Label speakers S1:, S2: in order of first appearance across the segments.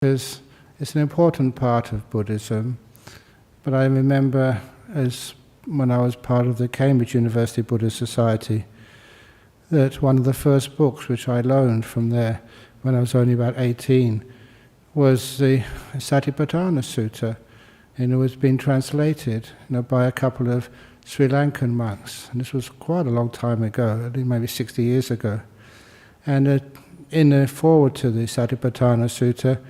S1: It's an important part of Buddhism, but I remember when I was part of the Cambridge University Buddhist Society, that one of the first books which I loaned from there when I was only about 18 was the Satipatthana Sutta, and it was being translated by a couple of Sri Lankan monks, and this was quite a long time ago, I think maybe 60 years ago. And in the foreword to the Satipatthana Sutta,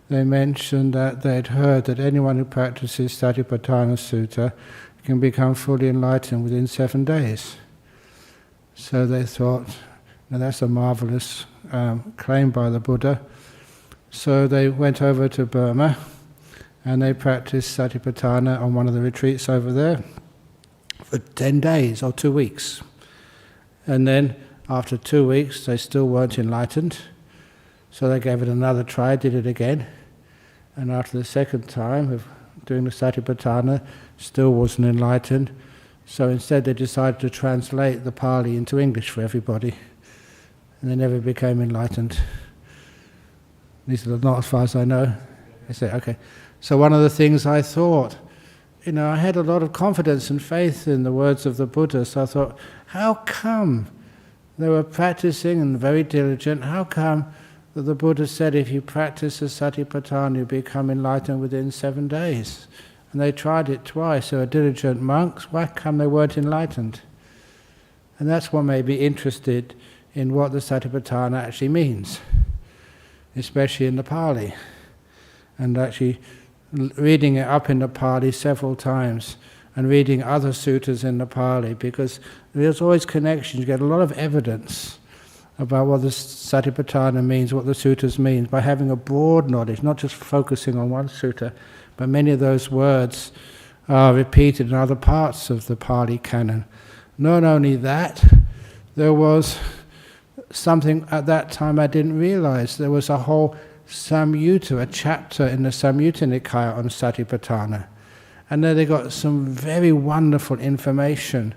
S1: they mentioned that they'd heard that anyone who practices Satipatthana Sutta can become fully enlightened within 7 days. So they thought, now that's a marvelous claim by the Buddha. So they went over to Burma and they practiced Satipatthana on one of the retreats over there for 10 days or 2 weeks. And then after 2 weeks they still weren't enlightened. So they gave it another try, did it again. And after the second time of doing the Satipatthana, still wasn't enlightened. So instead they decided to translate the Pali into English for everybody. And they never became enlightened. At least not as far as I know. I said, okay. So one of the things I thought, I had a lot of confidence and faith in the words of the Buddha, so I thought, how come they were practicing and very diligent, how come that the Buddha said if you practice the Satipatthana you become enlightened within 7 days? And they tried it twice, they were diligent monks, why come they weren't enlightened? And that's what made me interested in what the Satipatthana actually means, especially in the Pali, and actually reading it up in the Pali several times and reading other suttas in the Pali, because there's always connections, you get a lot of evidence about what the Satipatthana means, what the suttas mean, by having a broad knowledge, not just focusing on one sutta, but many of those words are repeated in other parts of the Pali canon. Not only that, there was something at that time I didn't realize. There was a whole Samyutta, a chapter in the Samyutta Nikaya on Satipatthana. And there they got some very wonderful information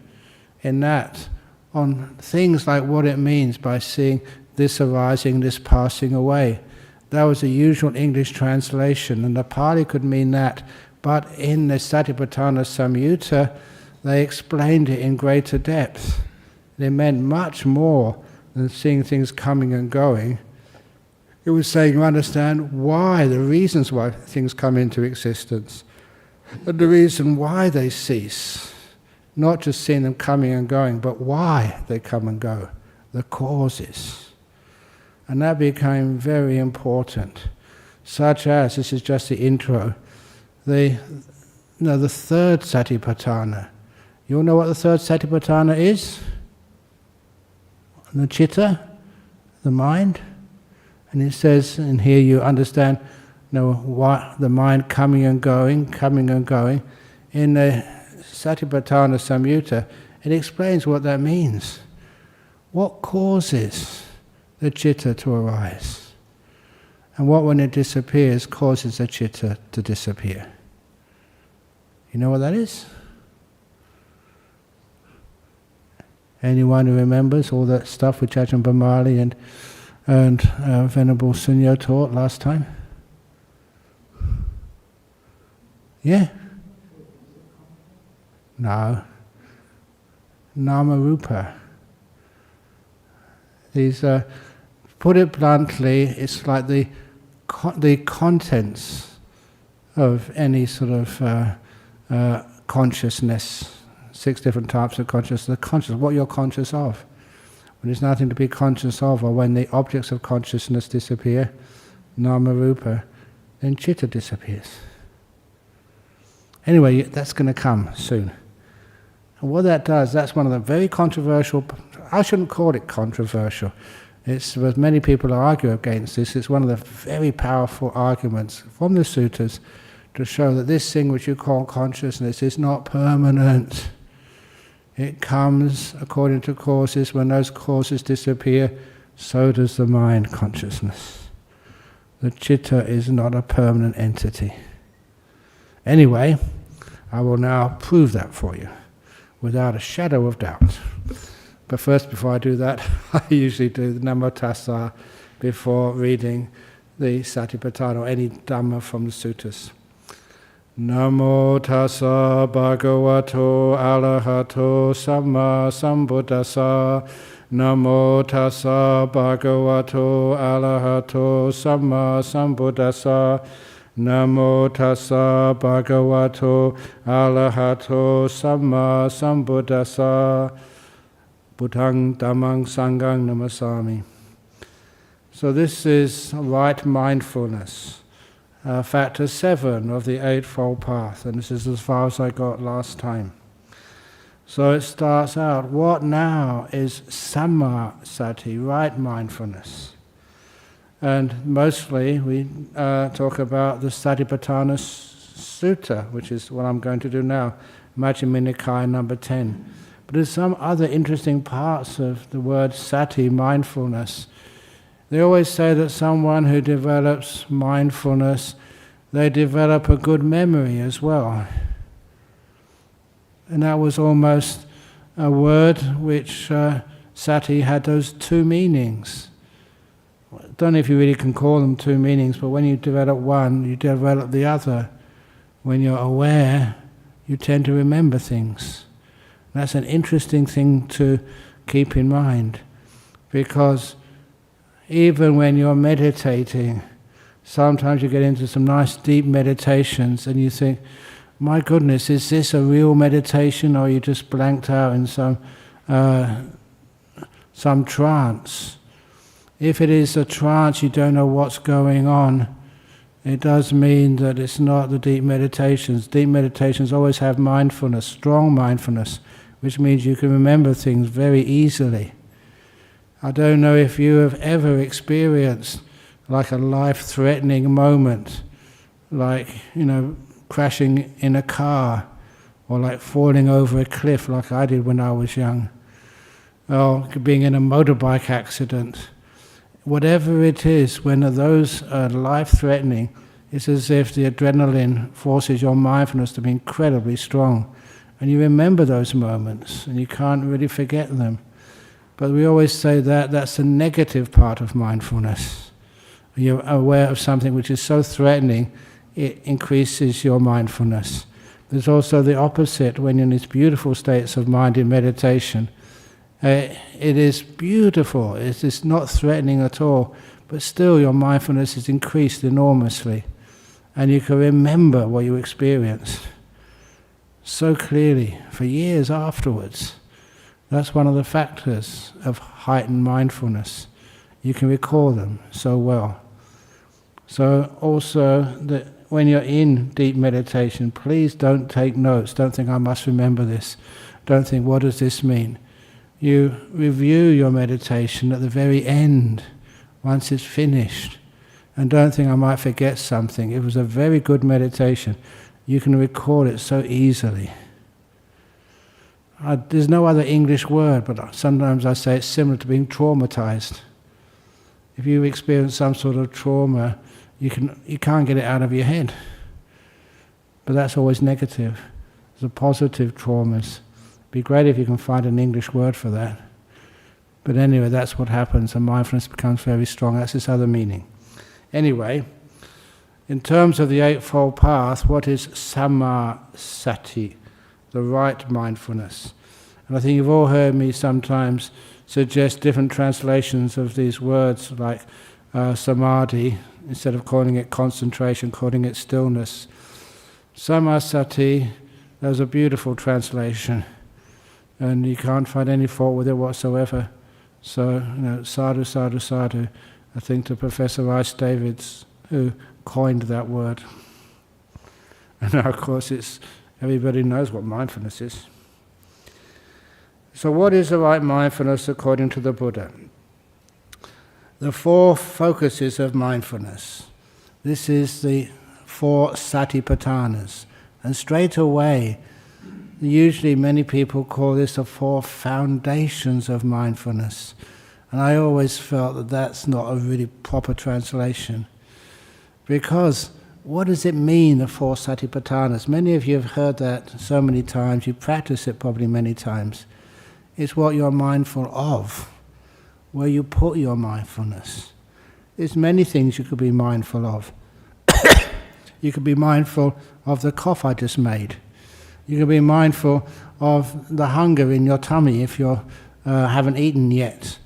S1: in that, on things like what it means by seeing this arising, this passing away. That was a usual English translation, and the Pali could mean that, but in the Satipatthana Samyutta, they explained it in greater depth. It meant much more than seeing things coming and going. It was saying you understand why, the reasons why things come into existence, and the reason why they cease. Not just seeing them coming and going, but why they come and go, the causes. And that became very important, such as, this is just the intro, the third Satipatthana. You all know what the third Satipatthana is? The Chitta, the mind. And it says, and here you understand what the mind coming and going. In the Satipatthana Samyutta, it explains what that means. What causes the Chitta to arise? And what, when it disappears, causes the Chitta to disappear? You know what that is? Anyone who remembers all that stuff which Ajahn Brahm and Venerable Sunyo taught last time? Yeah? No. Nama Rupa. These, put it bluntly, it's like the contents of any sort of consciousness. 6 different types of consciousness. What you're conscious of. When there's nothing to be conscious of, or when the objects of consciousness disappear, Nama Rupa, then Chitta disappears. Anyway, that's going to come soon. And what that does, that's one of the very controversial, I shouldn't call it controversial, it's, but many people argue against this, it's one of the very powerful arguments from the suttas to show that this thing which you call consciousness is not permanent. It comes according to causes. When those causes disappear, so does the mind consciousness. The Chitta is not a permanent entity. Anyway, I will now prove that for you, without a shadow of doubt. But first, before I do that, I usually do the Namo Tassa before reading the Satipatthana or any Dhamma from the suttas. Namo tassa bhagavato arahato samma sambuddhassa. Namo tassa bhagavato arahato samma sambuddhassa. Namo tassa bhagavato arahato samma sambuddhassa. Buddhang dhammang sanghang namasami. So this is right mindfulness, factor 7 of the Eightfold Path, and this is as far as I got last time. So it starts out, what now is samma sati, right mindfulness? And mostly we talk about the Satipatthana Sutta, which is what I'm going to do now, Majjhima Nikaya number 10. But there's some other interesting parts of the word sati, mindfulness. They always say that someone who develops mindfulness, they develop a good memory as well. And that was almost a word which sati had those two meanings. I don't know if you really can call them two meanings, but when you develop one, you develop the other. When you're aware, you tend to remember things. That's an interesting thing to keep in mind, because even when you're meditating, sometimes you get into some nice deep meditations and you think, my goodness, is this a real meditation, or you just blanked out in some trance? If it is a trance, you don't know what's going on, it does mean that it's not the deep meditations. Deep meditations always have mindfulness, strong mindfulness, which means you can remember things very easily. I don't know if you have ever experienced like a life-threatening moment, like, crashing in a car, or like falling over a cliff like I did when I was young, or being in a motorbike accident. Whatever it is, when those are life-threatening, it's as if the adrenaline forces your mindfulness to be incredibly strong. And you remember those moments, and you can't really forget them. But we always say that that's the negative part of mindfulness. You're aware of something which is so threatening, it increases your mindfulness. There's also the opposite, when you're in these beautiful states of mind in meditation. It is beautiful, it's not threatening at all, but still your mindfulness is increased enormously. And you can remember what you experienced so clearly for years afterwards. That's one of the factors of heightened mindfulness. You can recall them so well. So also, that when you're in deep meditation, please don't take notes. Don't think, I must remember this. Don't think, what does this mean? You review your meditation at the very end, once it's finished. And don't think, I might forget something. It was a very good meditation. You can recall it so easily. There's no other English word, but sometimes I say it's similar to being traumatized. If you experience some sort of trauma, you can't get it out of your head. But that's always negative. The positive traumas. It'd be great if you can find an English word for that. But anyway, that's what happens, and mindfulness becomes very strong. That's its other meaning. Anyway, in terms of the Eightfold Path, what is samma sati? The right mindfulness. And I think you've all heard me sometimes suggest different translations of these words, like samadhi, instead of calling it concentration, calling it stillness. Samma sati, there's a beautiful translation, and you can't find any fault with it whatsoever. So, sadhu, sadhu, sadhu, I think to Professor Rice Davids, who coined that word. And now, of course, everybody knows what mindfulness is. So what is the right mindfulness according to the Buddha? The 4 focuses of mindfulness. This is the 4 satipatthanas. And straight away, usually many people call this the 4 foundations of mindfulness. And I always felt that that's not a really proper translation. Because what does it mean, the 4 satipatthanas? Many of you have heard that so many times, you practice it probably many times. It's what you're mindful of, where you put your mindfulness. there's many things you could be mindful of. You could be mindful of the cough I just made. You could be mindful of the hunger in your tummy if you haven't eaten yet.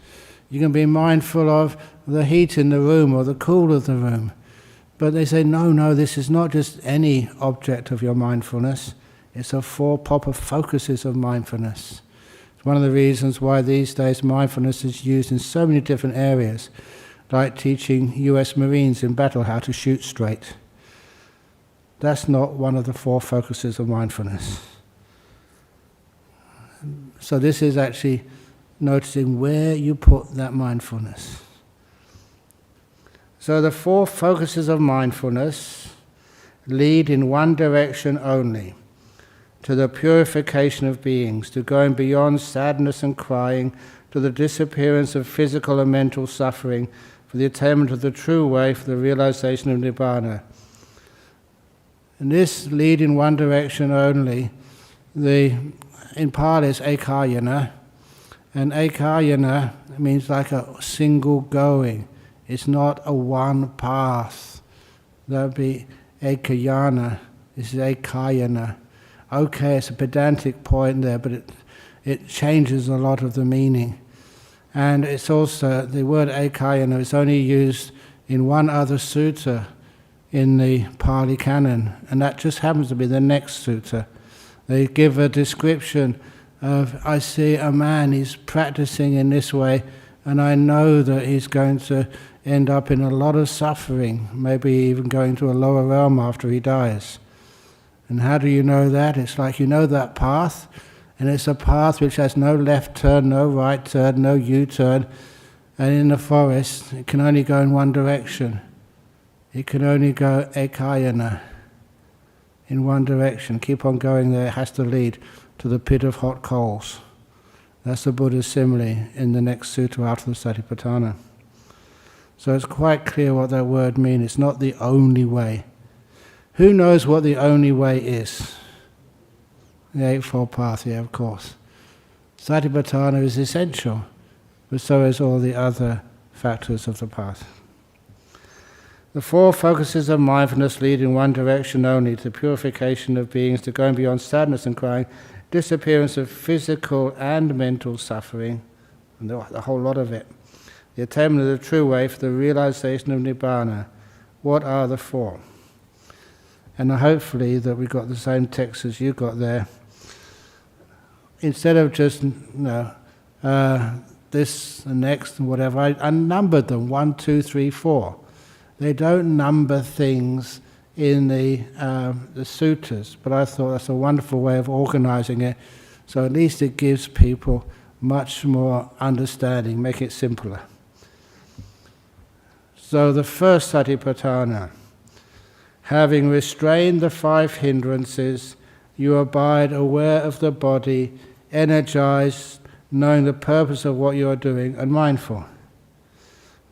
S1: You can be mindful of the heat in the room or the cool of the room. But they say, no, this is not just any object of your mindfulness. It's the 4 proper focuses of mindfulness. It's one of the reasons why these days mindfulness is used in so many different areas, like teaching US Marines in battle how to shoot straight. That's not one of the 4 focuses of mindfulness. So this is actually noticing where you put that mindfulness. So the 4 focuses of mindfulness lead in one direction only, to the purification of beings, to going beyond sadness and crying, to the disappearance of physical and mental suffering, for the attainment of the true way, for the realization of Nibbana. And this lead in one direction only, in Pali is ekayana, and ekayana means like a single going. It's not a one path. That would be ekayana. This is ekayana. Okay, it's a pedantic point there, but it changes a lot of the meaning. And it's also, the word ekayana is only used in one other sutta in the Pali Canon, and that just happens to be the next sutta. They give a description of, I see a man, he's practicing in this way, and I know that he's going to end up in a lot of suffering, maybe even going to a lower realm after he dies. And how do you know that? It's like you know that path, and it's a path which has no left turn, no right turn, no U-turn, and in the forest it can only go in one direction. It can only go ekayana, in one direction. Keep on going there, it has to lead to the pit of hot coals. That's the Buddha's simile in the next sutta after the Satipatthana. So it's quite clear what that word means. It's not the only way. Who knows what the only way is? The Eightfold Path, yeah, of course. Satipatthana is essential, but so is all the other factors of the path. The 4 focuses of mindfulness lead in one direction only, to the purification of beings, to going beyond sadness and crying, disappearance of physical and mental suffering, and the whole lot of it. The attainment of the true way, for the realization of Nibbana. What are the 4? And hopefully that we got the same text as you got there. Instead of just, this and next and whatever, I numbered them, 1, 2, 3, 4. They don't number things in the suttas, but I thought that's a wonderful way of organizing it, so at least it gives people much more understanding, make it simpler. So the first Satipatthana, having restrained the 5 hindrances, you abide aware of the body, energized, knowing the purpose of what you are doing, and mindful.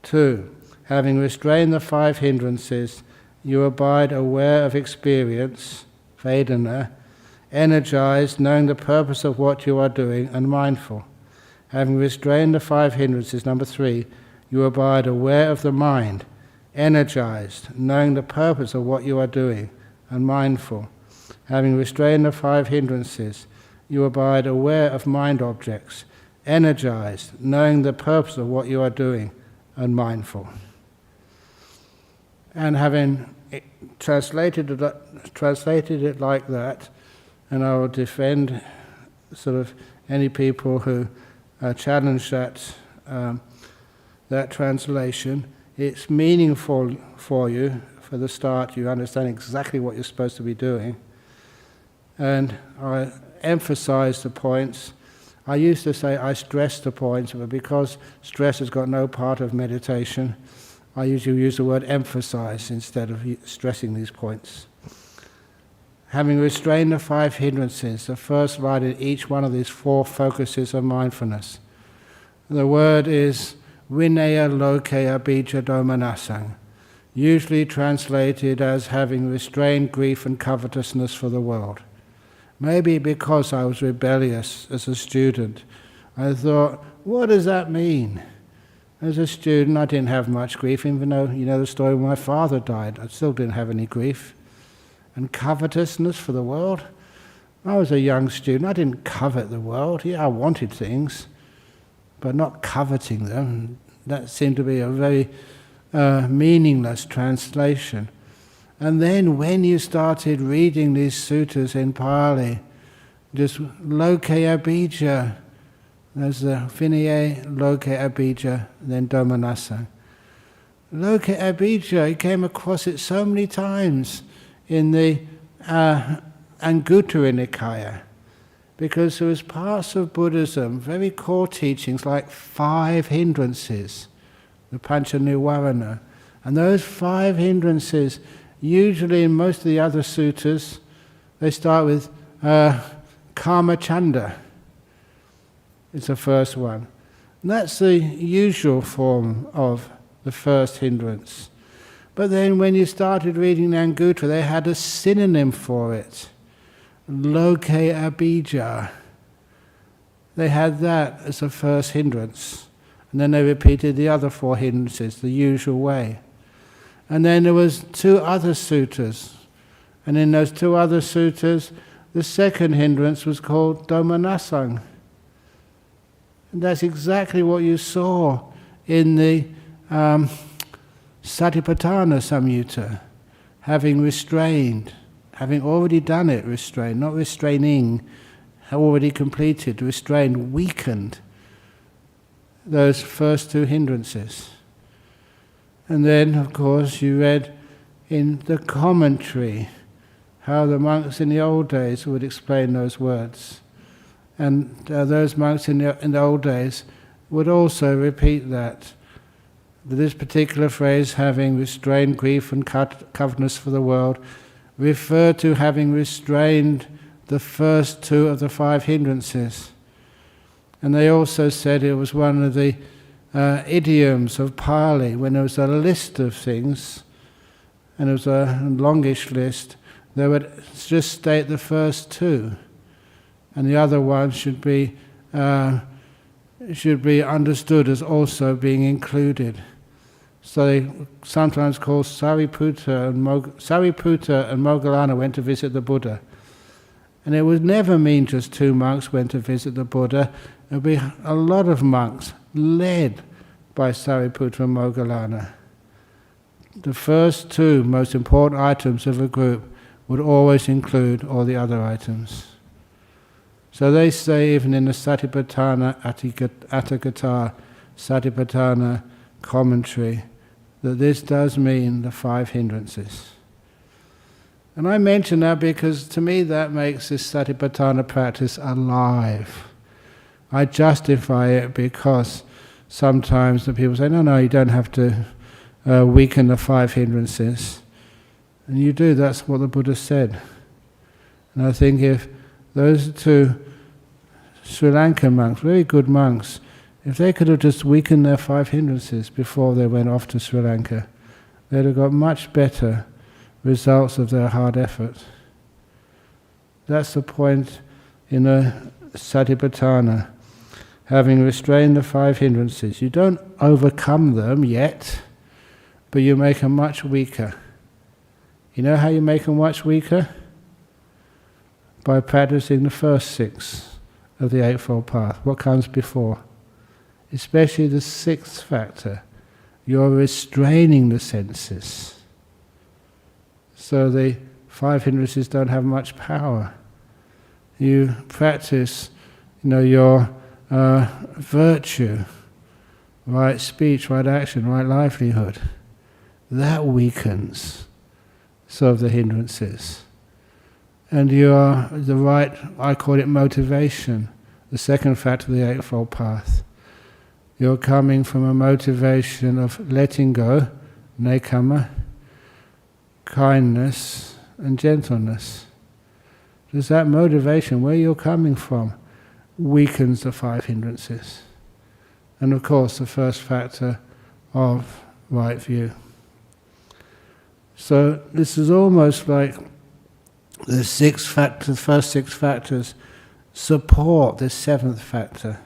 S1: 2. Having restrained the 5 hindrances, you abide aware of experience, Vedana, energized, knowing the purpose of what you are doing, and mindful. Having restrained the 5 hindrances, number 3, you abide aware of the mind, energized, knowing the purpose of what you are doing, and mindful. Having restrained the 5 hindrances, you abide aware of mind objects, energized, knowing the purpose of what you are doing, and mindful. And having translated it like that, and I will defend sort of any people who challenge that translation. It's meaningful for you. For the start, you understand exactly what you're supposed to be doing. And I emphasize the points. I used to say I stress the points, but because stress has got no part of meditation, I usually use the word emphasize instead of stressing these points. Having restrained the 5 hindrances, the first line in each one of these 4 focuses of mindfulness. The word is Vinaya Lokaya Bija Domanasang, usually translated as having restrained grief and covetousness for the world. Maybe because I was rebellious as a student, I thought, what does that mean? As a student, I didn't have much grief, even though, you know the story, when my father died, I still didn't have any grief. And covetousness for the world. I was a young student, I didn't covet the world. Yeah, I wanted things, but not coveting them. That seemed to be a very meaningless translation. And then when you started reading these suttas in Pali, just loke abhijja, there's the vinaya, loke abhijja, then domanassa. Loke abhijja, he came across it so many times in the Anguttara Nikaya, because there was parts of Buddhism, very core teachings like 5 hindrances, the Pancha Niwana, and those 5 hindrances, usually in most of the other suttas, they start with Kama Chanda. It's the first one. And that's the usual form of the first hindrance. But then when you started reading Anguttara, they had a synonym for it. Loke abhijja. They had that as the first hindrance. And then they repeated the other 4 hindrances, the usual way. And then there was 2 other suttas. And in those 2 other suttas, the second hindrance was called domanassa. And that's exactly what you saw in the Satipatthana Samyutta. Having restrained, having already done it, restrained, not restraining, already completed, restrained, weakened those first 2 hindrances. And then, of course, you read in the commentary how the monks in the old days would explain those words. And those monks in the old days would also repeat that. This particular phrase, having restrained grief and covetousness for the world, referred to having restrained the first 2 of the 5 hindrances. And they also said it was one of the idioms of Pali, when there was a list of things, and it was a longish list, they would just state the first 2, and the other one should be understood as also being included. So they sometimes call Sariputta and Moggallana went to visit the Buddha. And it would never mean just 2 monks went to visit the Buddha. It would be a lot of monks led by Sariputta and Moggallana. The first 2 most important items of a group would always include all the other items. So they say even in the Satipatthana Atthakatha, Satipatthana commentary, that this does mean the 5 hindrances. And I mention that because to me that makes this Satipatthana practice alive. I justify it because sometimes the people say, no, you don't have to weaken the 5 hindrances. And you do, that's what the Buddha said. And I think if those 2 Sri Lankan monks, very good monks, if they could have just weakened their 5 hindrances before they went off to Sri Lanka, they'd have got much better results of their hard effort. That's the point in the Satipatthana. Having restrained the 5 hindrances, you don't overcome them yet, but you make them much weaker. You know how you make them much weaker? By practicing the first 6 of the Eightfold Path. What comes before? Especially the 6th factor. You're restraining the senses. So the 5 hindrances don't have much power. You practice, your virtue, right speech, right action, right livelihood. That weakens some of the hindrances. And you are the right, I call it motivation, the 2nd factor of the Eightfold Path. You're coming from a motivation of letting go, nekama, kindness and gentleness. Does that motivation, where you're coming from, weakens the 5 hindrances? And of course the first factor of right view. So this is almost like the 6 factors, the first 6 factors support the 7th factor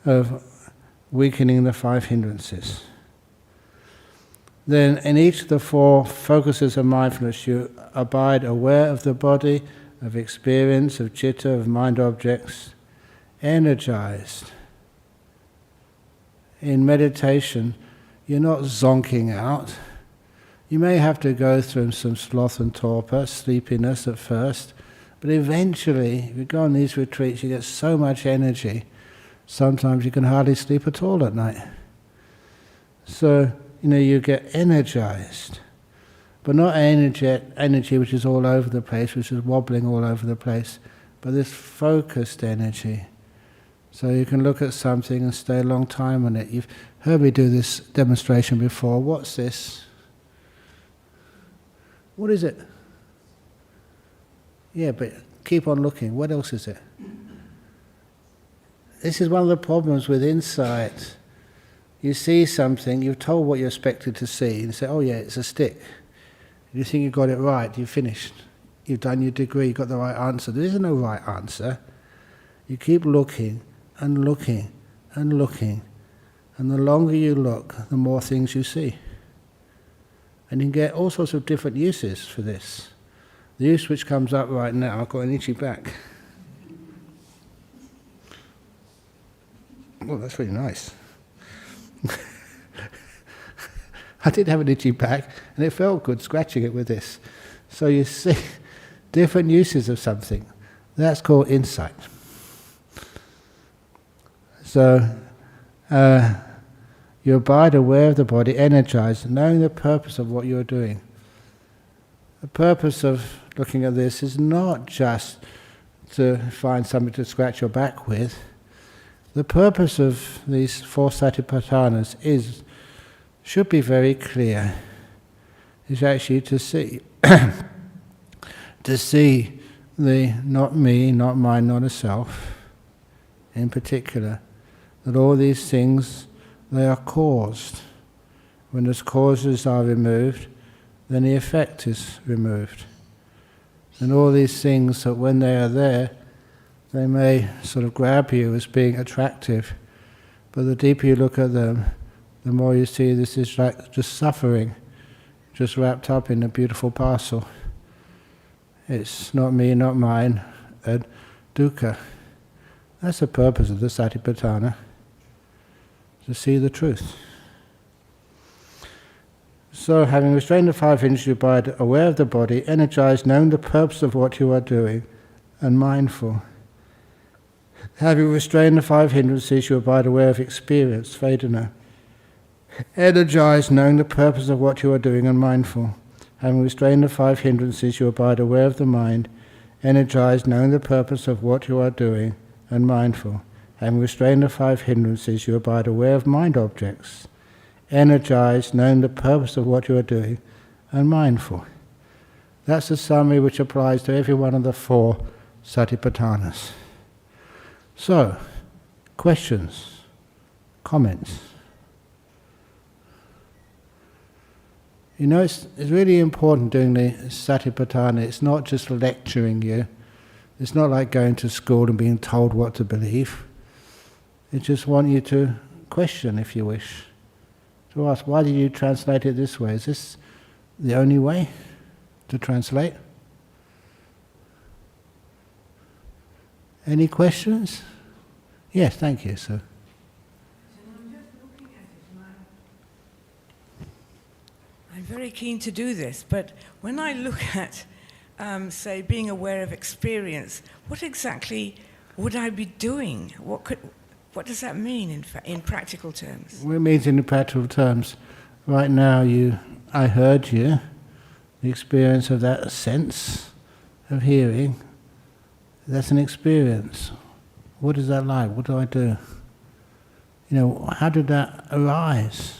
S1: of weakening the 5 hindrances. Then in each of the 4 focuses of mindfulness you abide aware of the body, of experience, of citta, of mind objects, energized. In meditation you're not zonking out. You may have to go through some sloth and torpor, sleepiness at first, but eventually, if you go on these retreats, you get so much energy, sometimes you can hardly sleep at all at night. So, you get energized, but not energy which is all over the place, which is wobbling all over the place, but this focused energy. So you can look at something and stay a long time on it. You've heard me do this demonstration before. What's this? What is it? Yeah, but keep on looking. What else is it? This is one of the problems with insight. You see something, you're told what you're expected to see, and you say, oh yeah, it's a stick. You think you got it right, you've finished. You've done your degree, you've got the right answer. There isn't no right answer. You keep looking and looking and looking, and the longer you look, the more things you see. And you can get all sorts of different uses for this. The use which comes up right now, I've got an itchy back. Oh, that's really nice. I did have an itchy back, and it felt good scratching it with this. So you see different uses of something. That's called insight. So you abide aware of the body, energized, knowing the purpose of what you're doing. The purpose of looking at this is not just to find something to scratch your back with. The purpose of these 4 satipatthanas should be very clear. Is actually to see, to see the not me, not mine, not a self, in particular, that all these things, they are caused. When those causes are removed, then the effect is removed. And all these things, that when they are there, they may sort of grab you as being attractive, but the deeper you look at them, the more you see this is like just suffering, just wrapped up in a beautiful parcel. It's not me, not mine, and dukkha. That's the purpose of the satipatthana, to see the truth. So, having restrained the 5 hindrances, you abide aware of the body, energized, knowing the purpose of what you are doing, and mindful. Having restrained the 5 hindrances, you abide aware of experience, Vedana. Energized, knowing the purpose of what you are doing, and mindful. Having restrained the 5 hindrances, you abide aware of the mind, energized, knowing the purpose of what you are doing, and mindful. Having restrained the 5 hindrances, you abide aware of mind objects, energized, knowing the purpose of what you are doing, and mindful. That's the summary which applies to every one of the 4 satipatthanas. So, questions, comments? It's really important doing the satipatthana. It's not just lecturing you. It's not like going to school and being told what to believe. It just wants you to question, if you wish. To ask, why did you translate it this way? Is this the only way to translate? Any questions? Yes, thank you, sir.
S2: I'm very keen to do this, but when I look at, say, being aware of experience, what exactly would I be doing? What does that mean in practical terms?
S1: What it means in practical terms, right now I heard you, the experience of that sense of hearing, that's an experience. What is that like? What do I do? How did that arise?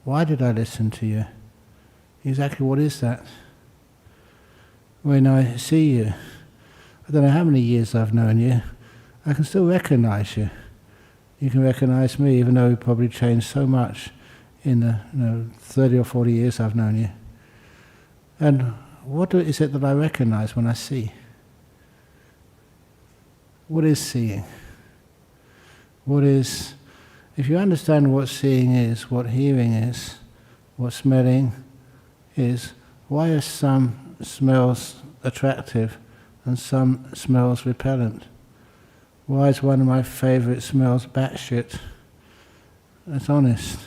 S1: Why did I listen to you? Exactly what is that? When I see you, I don't know how many years I've known you, I can still recognize you. You can recognize me, even though we've probably changed so much in the 30 or 40 years I've known you. And what is it that I recognize when I see? What is seeing? What is if you understand what seeing is, what hearing is, what smelling is, why are some smells attractive and some smells repellent? Why is one of my favourite smells batshit? That's honest.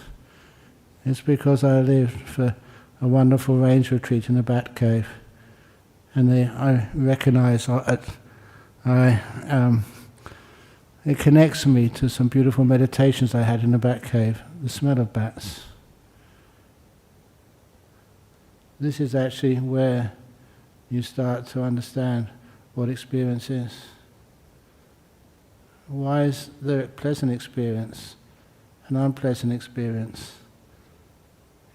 S1: It's because I lived for a wonderful range retreat in a bat cave, and I recognise it connects me to some beautiful meditations I had in the bat cave, the smell of bats. This is actually where you start to understand what experience is. Why is there a pleasant experience, an unpleasant experience?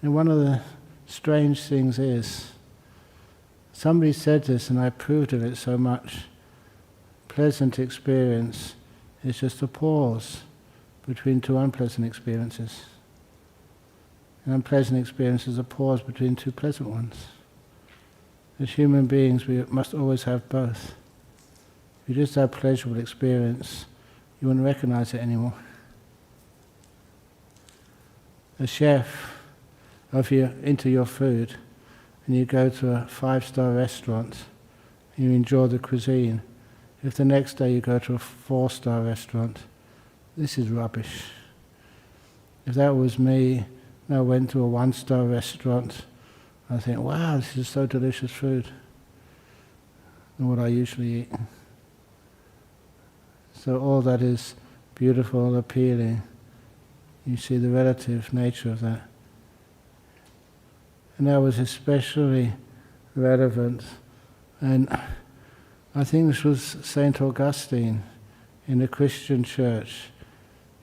S1: And one of the strange things is, somebody said this and I approved of it so much, pleasant experience is just a pause between two unpleasant experiences. An unpleasant experience is a pause between two pleasant ones. As human beings, we must always have both. If you just have pleasurable experience, you wouldn't recognize it anymore. A chef, if you're into your food and you go to a 5-star restaurant and you enjoy the cuisine, if the next day you go to a 4-star restaurant, this is rubbish. If that was me, and I went to a 1-star restaurant, I think, wow, this is so delicious food, than what I usually eat. So all that is beautiful, appealing, you see the relative nature of that. And that was especially relevant, and I think this was St. Augustine in the Christian church.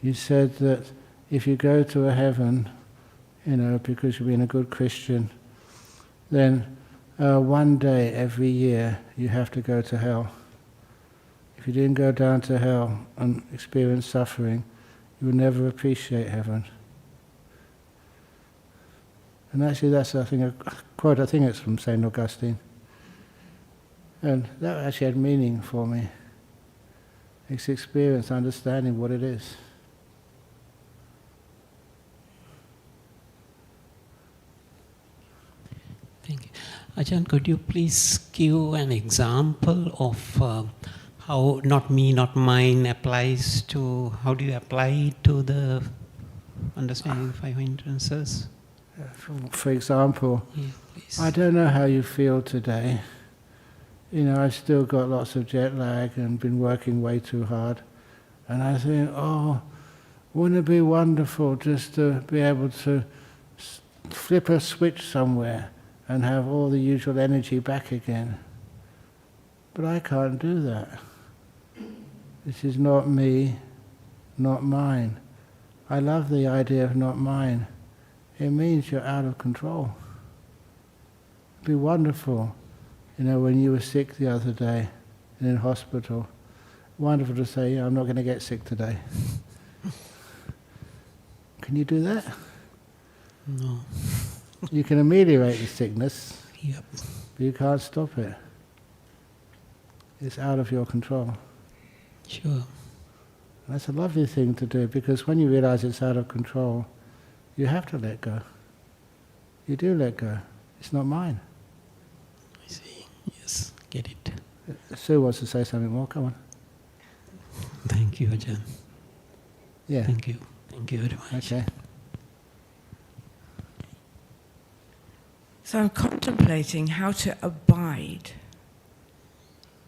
S1: He said that if you go to a heaven, because you're being a good Christian, then one day every year you have to go to hell. If you didn't go down to hell and experience suffering, you would never appreciate heaven. And actually that's, I think, a quote, I think it's from St. Augustine. And that actually had meaning for me. It's experience, understanding what it is.
S3: Thank you. Ajahn, could you please give an example of how not me, not mine applies to, how do you apply it to the understanding of 5 hindrances?
S1: For example,
S3: Yeah, please.
S1: I don't know how you feel today. I've still got lots of jet lag and been working way too hard. And I think, wouldn't it be wonderful just to be able to flip a switch somewhere and have all the usual energy back again. But I can't do that. This is not me, not mine. I love the idea of not mine. It means you're out of control. It'd be wonderful, when you were sick the other day and in hospital, wonderful to say, I'm not going to get sick today. Can you do that?
S3: No.
S1: You can ameliorate the sickness,
S3: Yep.
S1: but you can't stop it. It's out of your control.
S3: Sure.
S1: That's a lovely thing to do, because when you realize it's out of control, you have to let go. You do let go. It's not mine.
S3: I see. Yes, get it.
S1: Sue wants to say something more. Come on.
S3: Thank you, Ajahn.
S1: Yeah.
S3: Thank you. Thank you very much.
S1: Okay.
S2: So I'm contemplating how to abide,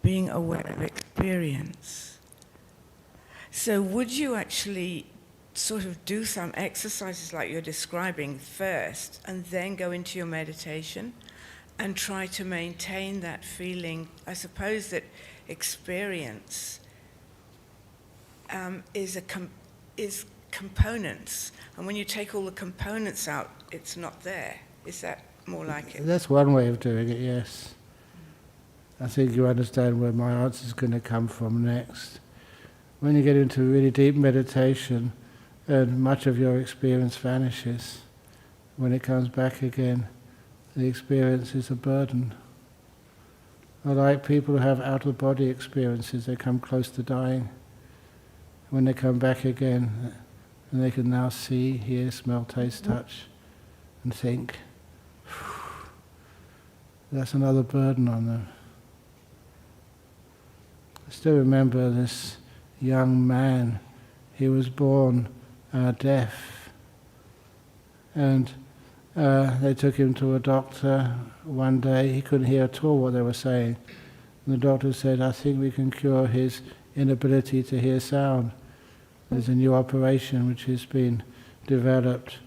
S2: being aware of experience. So would you actually sort of do some exercises like you're describing first and then go into your meditation and try to maintain that feeling? I suppose that experience is components, and when you take all the components out, it's not there. Is that more like it?
S1: That's one way of doing it, yes. I think you understand where my answer is going to come from next. When you get into really deep meditation, and much of your experience vanishes, when it comes back again, the experience is a burden. I like people who have out-of-body experiences, they come close to dying. When they come back again, and they can now see, hear, smell, taste, touch, and think. That's another burden on them. I still remember this young man. He was born deaf, and they took him to a doctor one day. He couldn't hear at all what they were saying. And the doctor said, I think we can cure his inability to hear sound. There's a new operation which has been developed.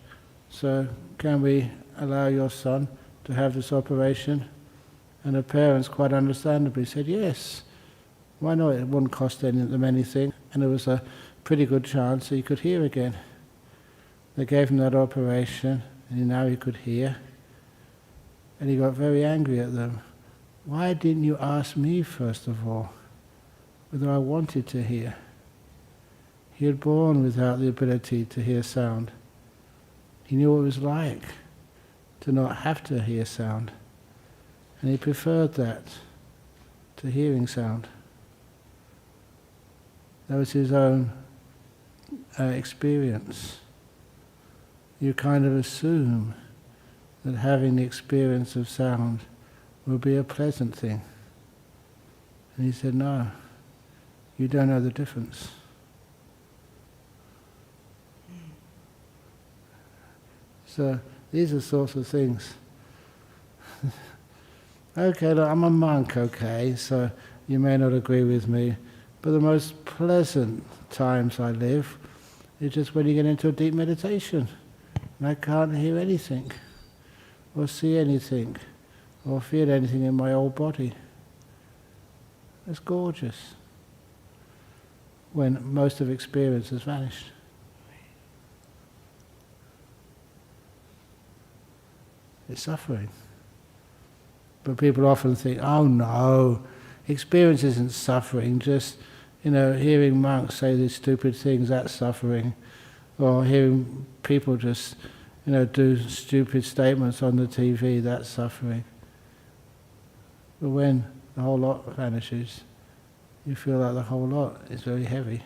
S1: So can we allow your son to have this operation? And the parents quite understandably said, yes, why not? It wouldn't cost them anything. And there was a pretty good chance that he could hear again. They gave him that operation, and now he could hear. And he got very angry at them. Why didn't you ask me, first of all, whether I wanted to hear? He was born without the ability to hear sound. He knew what it was like to not have to hear sound. And he preferred that to hearing sound. That was his own experience. You kind of assume that having the experience of sound will be a pleasant thing. And he said, no, you don't know the difference. So these are sorts of things. Okay, look, I'm a monk, okay, so you may not agree with me, but the most pleasant times I live is just when you get into a deep meditation and I can't hear anything or see anything or feel anything in my whole body. It's gorgeous when most of experience has vanished. It's suffering. But people often think, oh no, experience isn't suffering, just, hearing monks say these stupid things, that's suffering. Or hearing people just, do stupid statements on the TV, that's suffering. But when the whole lot vanishes, you feel like the whole lot is very heavy.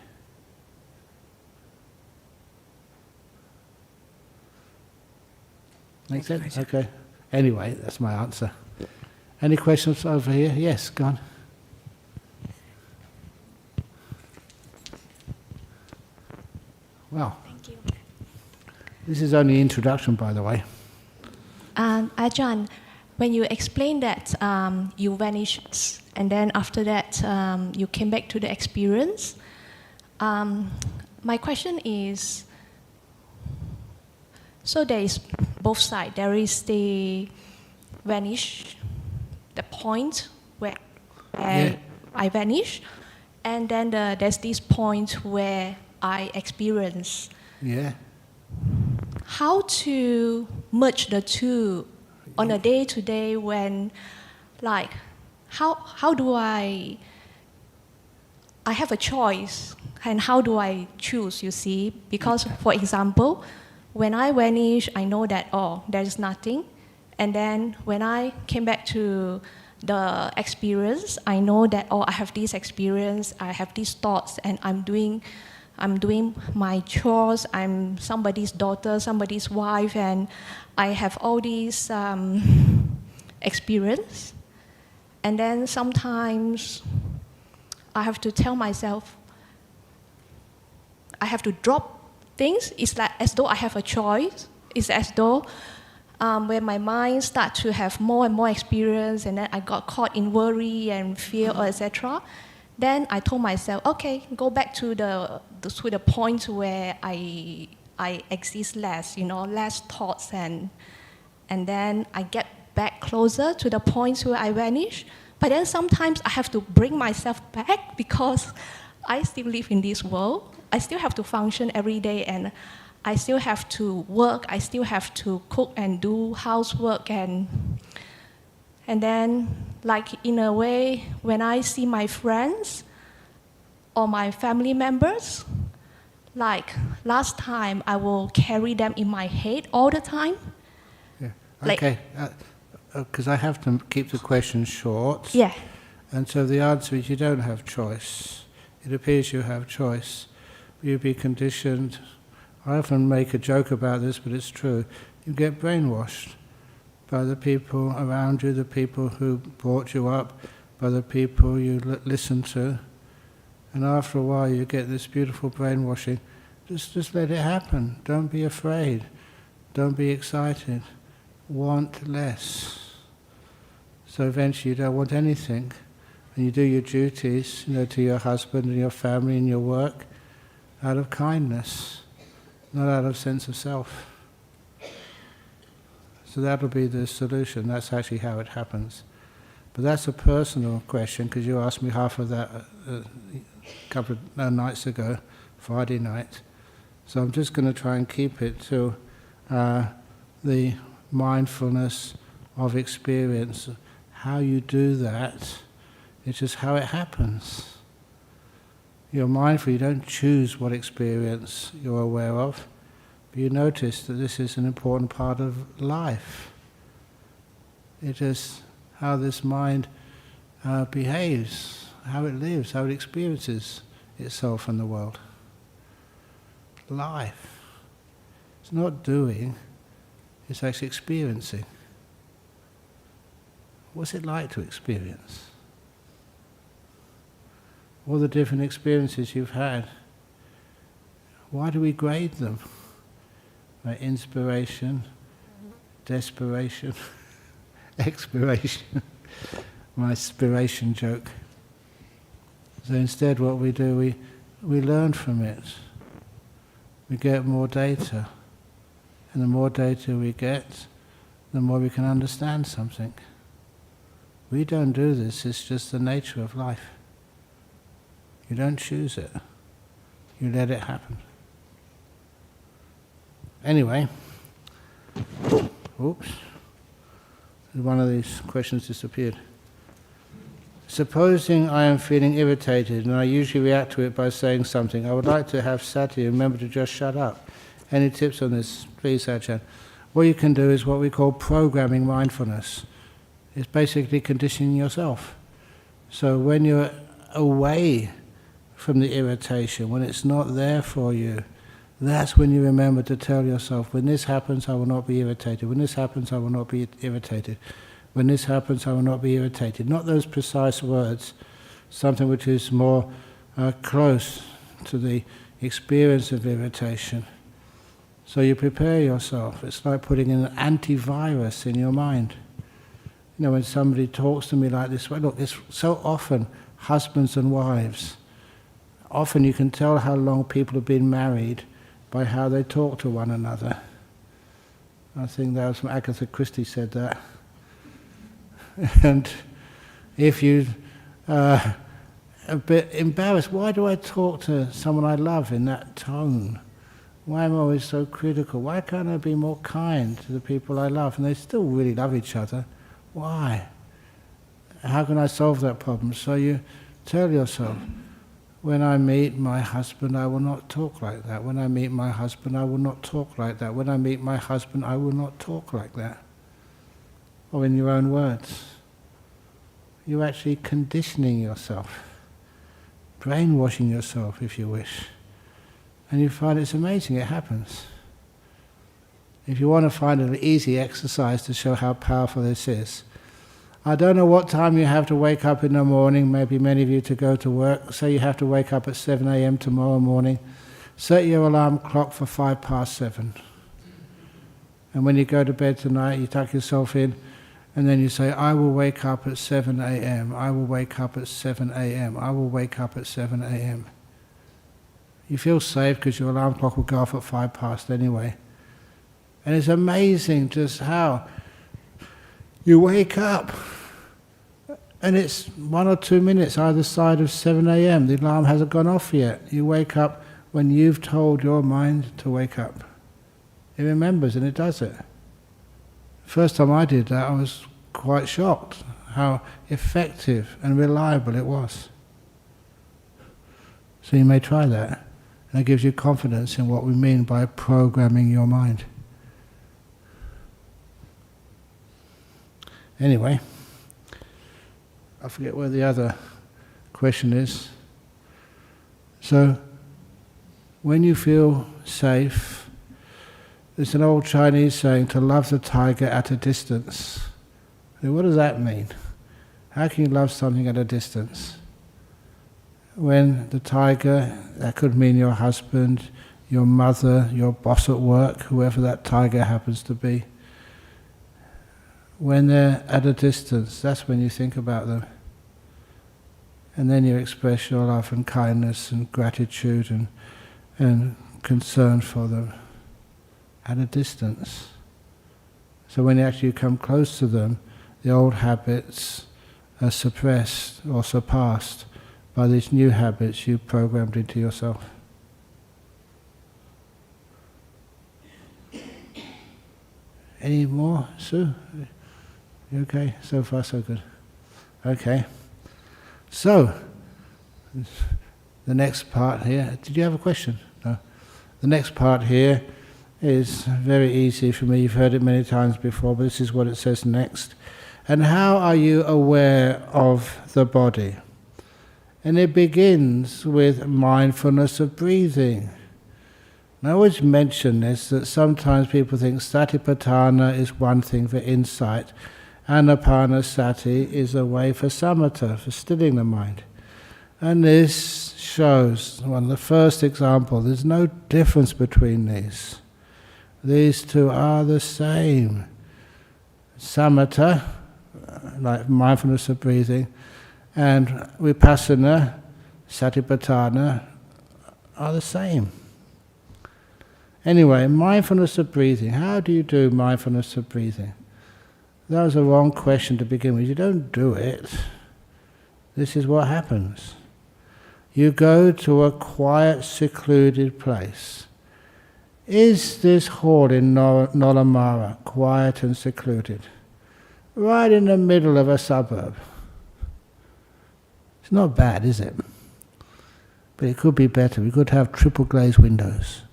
S1: Make sense? Okay. Anyway, that's my answer. Any questions over here? Yes, go on. Well,
S4: thank you.
S1: This is only introduction, by the way.
S4: Ajahn, when you explained that you vanished and then after that you came back to the experience, my question is, so there is both sides. There is the vanish, the point where I vanish, and then there's this point where I experience.
S1: Yeah.
S4: How to merge the two on a day-to-day when, like, how do I have a choice, and how do I choose, you see? Because, for example, when I vanish, I know that, there's nothing. And then when I came back to the experience, I know that, I have this experience, I have these thoughts, and I'm doing my chores, I'm somebody's daughter, somebody's wife, and I have all these experience. And then sometimes I have to tell myself, I have to drop things. It's like as though I have a choice. It's as though when my mind starts to have more and more experience, and then I got caught in worry and fear, etc. Then I told myself, okay, go back to the point where I exist less, less thoughts, and then I get back closer to the point where I vanish. But then sometimes I have to bring myself back because I still live in this world. I still have to function every day, and I still have to work. I still have to cook and do housework, and then, like, in a way, when I see my friends or my family members, like last time, I will carry them in my head all the time.
S1: Yeah. Okay. Because I have to keep the question short.
S4: Yeah.
S1: And so the answer is you don't have choice. It appears you have choice. You'll be conditioned I often make a joke about this, but it's true. You get brainwashed by the people around you, the people who brought you up, by the people you listen to. And after a while you get this beautiful brainwashing. Just let it happen. Don't be afraid. Don't be excited. Want less. So eventually you don't want anything. And you do your duties, to your husband and your family and your work out of kindness, not out of sense of self. So that'll be the solution. That's actually how it happens. But that's a personal question, because you asked me half of that a couple of nights ago, Friday night. So I'm just going to try and keep it to the mindfulness of experience. How you do that, it's just how it happens. You're mindful, you don't choose what experience you're aware of, but you notice that this is an important part of life. It is how this mind behaves, how it lives, how it experiences itself and the world. Life. It's not doing, it's actually experiencing. What's it like to experience? All the different experiences you've had. Why do we grade them? By inspiration, desperation, expiration. My spiration joke. So instead what we do, we learn from it. We get more data. And the more data we get, the more we can understand something. We don't do this, it's just the nature of life. You don't choose it. You let it happen. Anyway, oops, one of these questions disappeared. Supposing I am feeling irritated and I usually react to it by saying something, I would like to have Sati remember to just shut up. Any tips on this, please, Ajahn? What you can do is what we call programming mindfulness. It's basically conditioning yourself. So when you're away from the irritation, when it's not there for you, that's when you remember to tell yourself, when this happens, I will not be irritated. When this happens, I will not be irritated. When this happens, I will not be irritated. Not those precise words, something which is more close to the experience of irritation. So you prepare yourself. It's like putting an antivirus in your mind. When somebody talks to me like this, well, look, it's so often husbands and wives. Often you can tell how long people have been married by how they talk to one another. I think that was from Agatha Christie said that. And if you a bit embarrassed, why do I talk to someone I love in that tone? Why am I always so critical? Why can't I be more kind to the people I love? And they still really love each other. Why? How can I solve that problem? So you tell yourself, when I meet my husband, I will not talk like that. When I meet my husband, I will not talk like that. When I meet my husband, I will not talk like that. Or in your own words. You're actually conditioning yourself, brainwashing yourself, if you wish. And you find it's amazing, it happens. If you want to find an easy exercise to show how powerful this is, I don't know what time you have to wake up in the morning, maybe many of you to go to work. Say you have to wake up at 7 a.m. tomorrow morning. Set your alarm clock for 7:05. And when you go to bed tonight, you tuck yourself in, and then you say, I will wake up at 7 a.m. I will wake up at 7 a.m. I will wake up at 7 a.m. You feel safe because your alarm clock will go off at 5 past anyway. And it's amazing just how you wake up and it's 1 or 2 minutes either side of 7 a.m. The alarm hasn't gone off yet. You wake up when you've told your mind to wake up. It remembers and it does it. First time I did that, I was quite shocked how effective and reliable it was. So you may try that. And it gives you confidence in what we mean by programming your mind. Anyway, I forget where the other question is. So, when you feel safe, there's an old Chinese saying, to love the tiger at a distance. Now, what does that mean? How can you love something at a distance? When the tiger, that could mean your husband, your mother, your boss at work, whoever that tiger happens to be, when they're at a distance, that's when you think about them. And then you express your love and kindness and gratitude and concern for them at a distance. So when you actually come close to them, the old habits are suppressed or surpassed by these new habits you programmed into yourself. Any more, Sue? You okay? So far, so good. Okay. So, the next part here, did you have a question? No. The next part here is very easy for me. You've heard it many times before, but this is what it says next. And how are you aware of the body? And it begins with mindfulness of breathing. And I always mention this, that sometimes people think satipatthana is one thing for insight, anapanasati is a way for samatha, for stilling the mind. And this shows, one of the first examples, there's no difference between these. These two are the same. Samatha, like mindfulness of breathing, and vipassana, satipatthana, are the same. Anyway, mindfulness of breathing. How do you do mindfulness of breathing? That was a wrong question to begin with. You don't do it. This is what happens. You go to a quiet, secluded place. Is this hall in Nolamara quiet and secluded? Right in the middle of a suburb. It's not bad, is it? But it could be better. We could have triple glazed windows.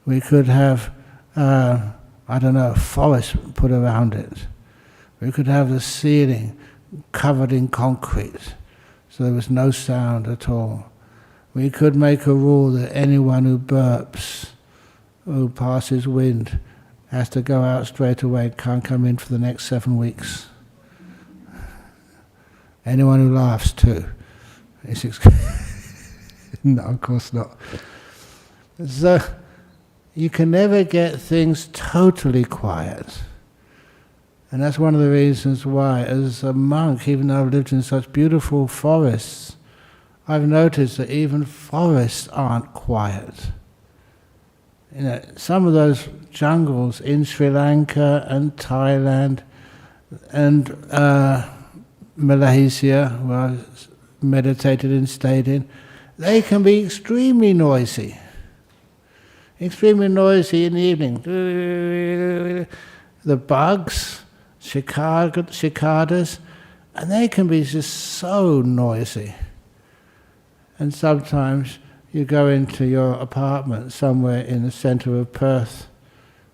S1: We could have, a forest put around it. We could have the ceiling covered in concrete, so there was no sound at all. We could make a rule that anyone who burps, who passes wind, has to go out straight away, can't come in for the next 7 weeks. Anyone who laughs too. No, of course not. So, you can never get things totally quiet. And that's one of the reasons why, as a monk, even though I've lived in such beautiful forests, I've noticed that even forests aren't quiet. You know, some of those jungles in Sri Lanka and Thailand and Malaysia, where I meditated and stayed in, they can be extremely noisy. Extremely noisy in the evening. The bugs, cicadas, and they can be just so noisy. And sometimes you go into your apartment somewhere in the centre of Perth,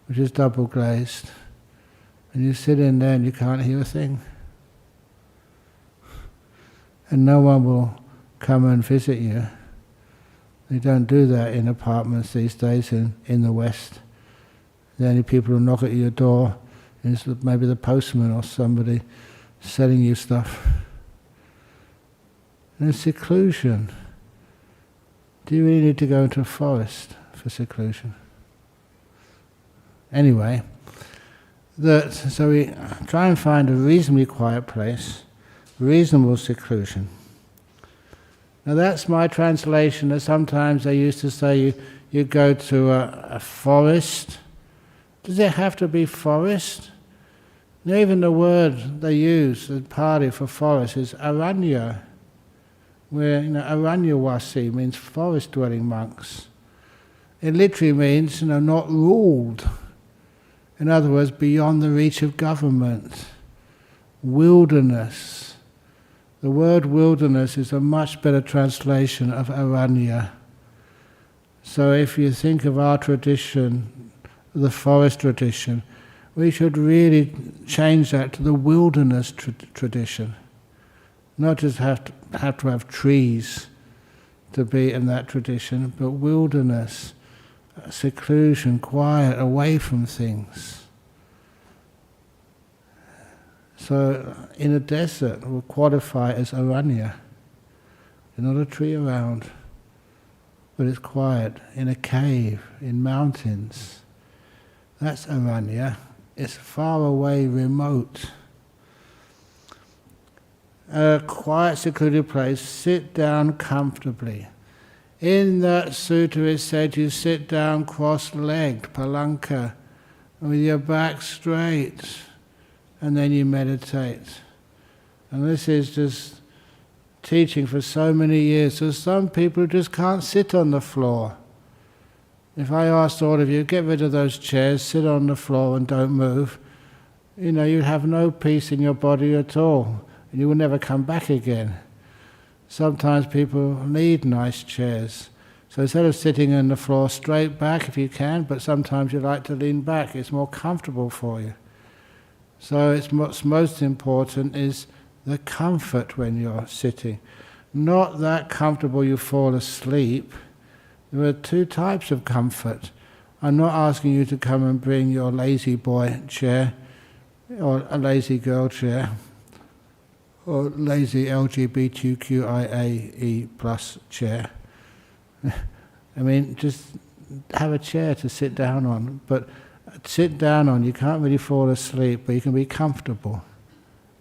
S1: which is double glazed, and you sit in there and you can't hear a thing. And no one will come and visit you. They don't do that in apartments these days in the West. The only people who knock at your door is maybe the postman or somebody selling you stuff. And in seclusion, do you really need to go into a forest for seclusion? Anyway, so we try and find a reasonably quiet place, reasonable seclusion. Now that's my translation. That sometimes they used to say you go to a forest. Does it have to be forest? Now, even the word they use in Pali for forest is aranya, where aranyawasi means forest-dwelling monks. It literally means not ruled. In other words, beyond the reach of government. Wilderness. The word wilderness is a much better translation of aranya. So if you think of our tradition, the forest tradition, we should really change that to the wilderness tradition. Not just have to have trees to be in that tradition, but wilderness, seclusion, quiet, away from things. So in a desert we'll qualify as aranya. There's not a tree around, but it's quiet. In a cave, in mountains, that's aranya. It's far away, remote. A quiet, secluded place, sit down comfortably. In that sutta it said you sit down cross-legged, palanka, with your back straight, and then you meditate. And this is just teaching for so many years. So some people just can't sit on the floor. If I asked all of you, get rid of those chairs, sit on the floor and don't move, you'd have no peace in your body at all. And you will never come back again. Sometimes people need nice chairs. So instead of sitting on the floor, straight back if you can, but sometimes you like to lean back. It's more comfortable for you. So what's most important is the comfort when you're sitting. Not that comfortable you fall asleep. There are two types of comfort. I'm not asking you to come and bring your lazy boy chair or a lazy girl chair, or lazy LGBTQIAE plus chair. Just have a chair to sit down on. But sit down on, you can't really fall asleep, but you can be comfortable.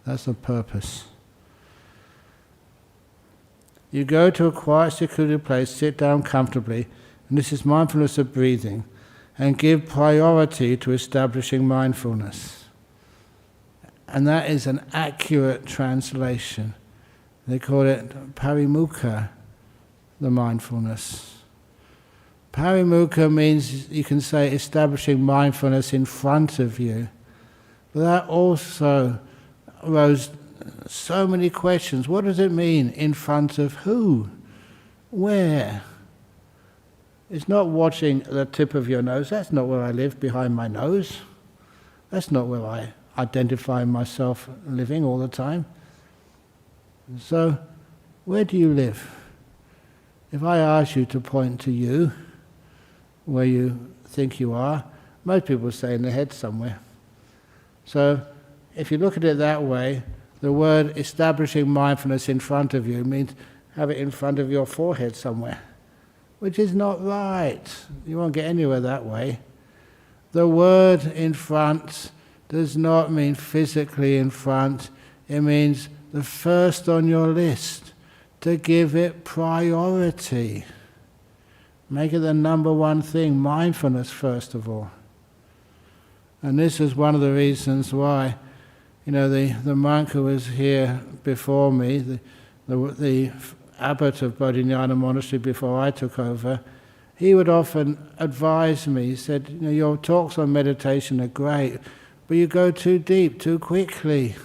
S1: That's the purpose. You go to a quiet, secluded place, sit down comfortably, and this is mindfulness of breathing, and give priority to establishing mindfulness. And that is an accurate translation. They call it parimukha, the mindfulness. Parimukha means, you can say, establishing mindfulness in front of you. But that also rose so many questions. What does it mean, in front of who? Where? It's not watching the tip of your nose. That's not where I live, behind my nose. That's not where I identify myself living all the time. So, where do you live? If I ask you to point to you, where you think you are, most people say in the head somewhere. So, if you look at it that way, the word establishing mindfulness in front of you means have it in front of your forehead somewhere, which is not right. You won't get anywhere that way. The word in front does not mean physically in front. It means the first on your list, to give it priority. Make it the number one thing, mindfulness first of all. And this is one of the reasons why, the monk who was here before me, the abbot of Bodhinyana Monastery before I took over, he would often advise me. He said, your talks on meditation are great, but you go too deep, too quickly.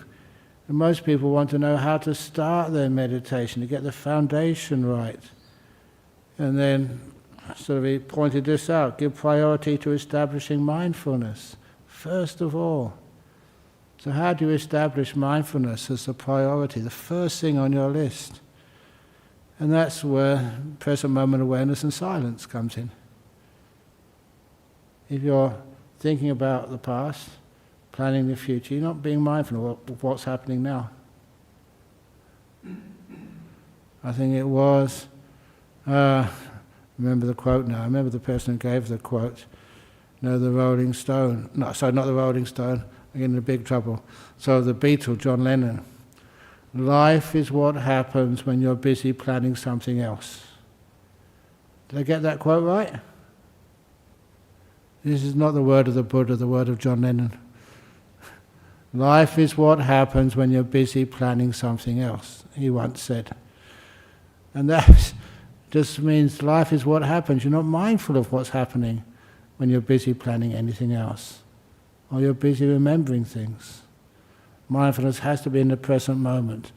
S1: And most people want to know how to start their meditation, to get the foundation right. And then, he pointed this out, give priority to establishing mindfulness, first of all. So how do you establish mindfulness as a priority, the first thing on your list? And that's where present moment awareness and silence comes in. If you're thinking about the past, planning the future, you're not being mindful of what's happening now. I think it was, remember the quote now, I remember the person who gave the quote, the Rolling Stone, not the Rolling Stone, I'm getting in big trouble. So the Beatle, John Lennon, life is what happens when you're busy planning something else. Did I get that quote right? This is not the word of the Buddha, the word of John Lennon. Life is what happens when you're busy planning something else, he once said. And that just means life is what happens. You're not mindful of what's happening when you're busy planning anything else, or you're busy remembering things. Mindfulness has to be in the present moment.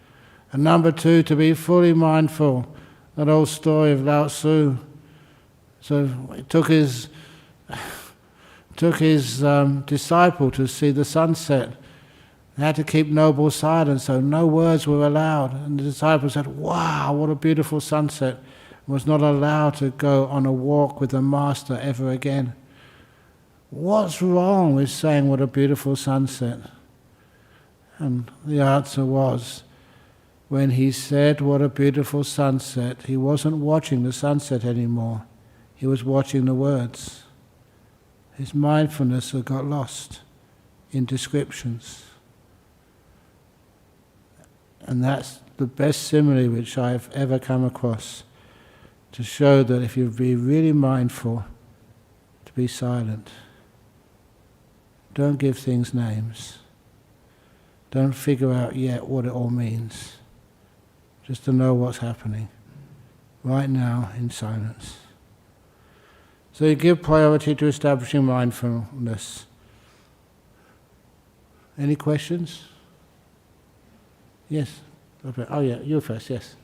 S1: And number two, to be fully mindful. That old story of Lao Tzu. So he took his disciple to see the sunset. They had to keep noble silence, so no words were allowed. And the disciple said, "Wow, what a beautiful sunset." was not allowed to go on a walk with the Master ever again. What's wrong with saying what a beautiful sunset? And the answer was, when he said what a beautiful sunset, he wasn't watching the sunset anymore. He was watching the words. His mindfulness had got lost in descriptions. And that's the best simile which I've ever come across, to show that if you be really mindful, to be silent. Don't give things names. Don't figure out yet what it all means. Just to know what's happening right now in silence. So you give priority to establishing mindfulness. Any questions? Yes. Oh yeah, you first, yes.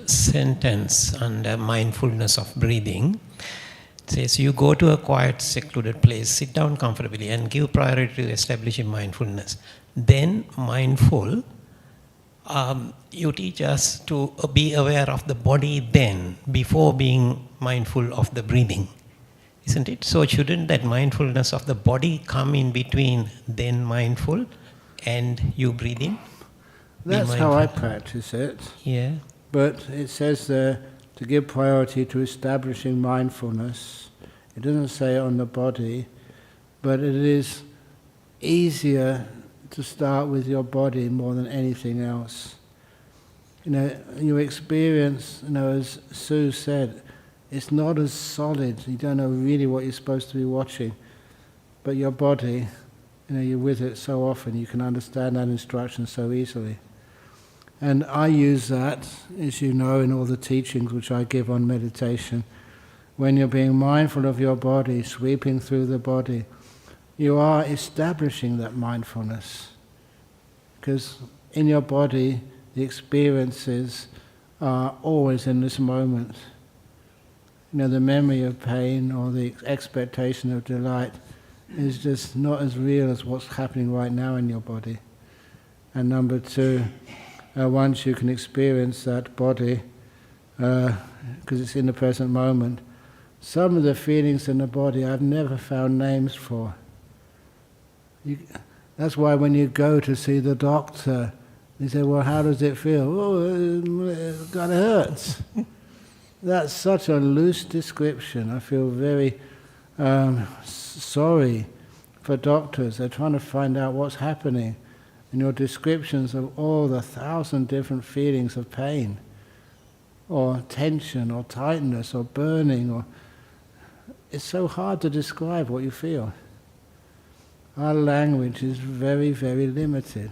S5: Sentence under mindfulness of breathing, it says you go to a quiet, secluded place, sit down comfortably and give priority to establishing mindfulness. Then mindful, you teach us to be aware of the body then, before being mindful of the breathing. Isn't it? So shouldn't that mindfulness of the body come in between then mindful and you breathing?
S1: That's how I practice it.
S5: Yeah.
S1: But it says there to give priority to establishing mindfulness. It doesn't say on the body, but it is easier to start with your body more than anything else. You know, your experience, as Sue said, it's not as solid. You don't know really what you're supposed to be watching. But your body, you're with it so often, you can understand that instruction so easily. And I use that, as you know, in all the teachings which I give on meditation. When you're being mindful of your body, sweeping through the body, you are establishing that mindfulness. Because in your body, the experiences are always in this moment. The memory of pain or the expectation of delight is just not as real as what's happening right now in your body. And number two, once you can experience that body, because it's in the present moment, some of the feelings in the body I've never found names for. That's why when you go to see the doctor, they say, well, how does it feel? Oh, it kind of hurts. That's such a loose description. I feel very sorry for doctors. They're trying to find out what's happening. In your descriptions of all the 1,000 different feelings of pain, or tension, or tightness, or burning, it's so hard to describe what you feel. Our language is very, very limited.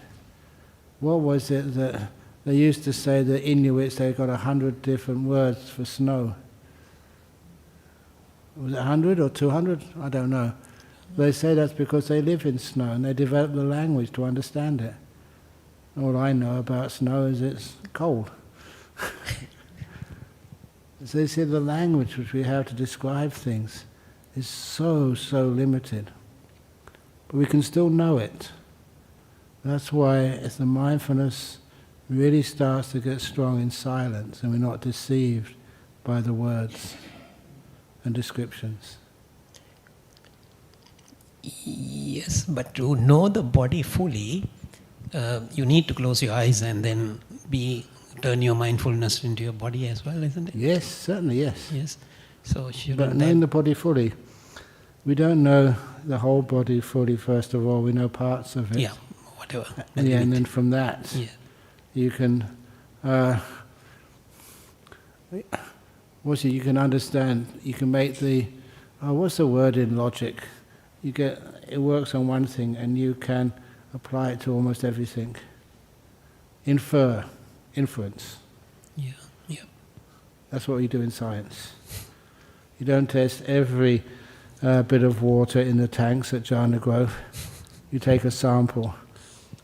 S1: What was it that they used to say, the Inuits, they got 100 different words for snow? Was it 100 or 200? I don't know. They say that's because they live in snow and they develop the language to understand it. All I know about snow is it's cold. So they say the language which we have to describe things is so, so limited. But we can still know it. That's why as the mindfulness really starts to get strong in silence and we're not deceived by the words and descriptions.
S5: Yes, but to know the body fully, you need to close your eyes and then turn your mindfulness into your body as well, isn't it?
S1: Yes, certainly, yes.
S5: Yes. So
S1: but knowing the body fully, we don't know the whole body fully. First of all, we know parts of it.
S5: Yeah, whatever.
S1: Yeah, and then from that, you can. You can understand. You can make the. What's the word in logic? It works on one thing and you can apply it to almost everything. Inference.
S5: Yeah.
S1: That's what you do in science. You don't test every bit of water in the tanks at Jhana Grove. You take a sample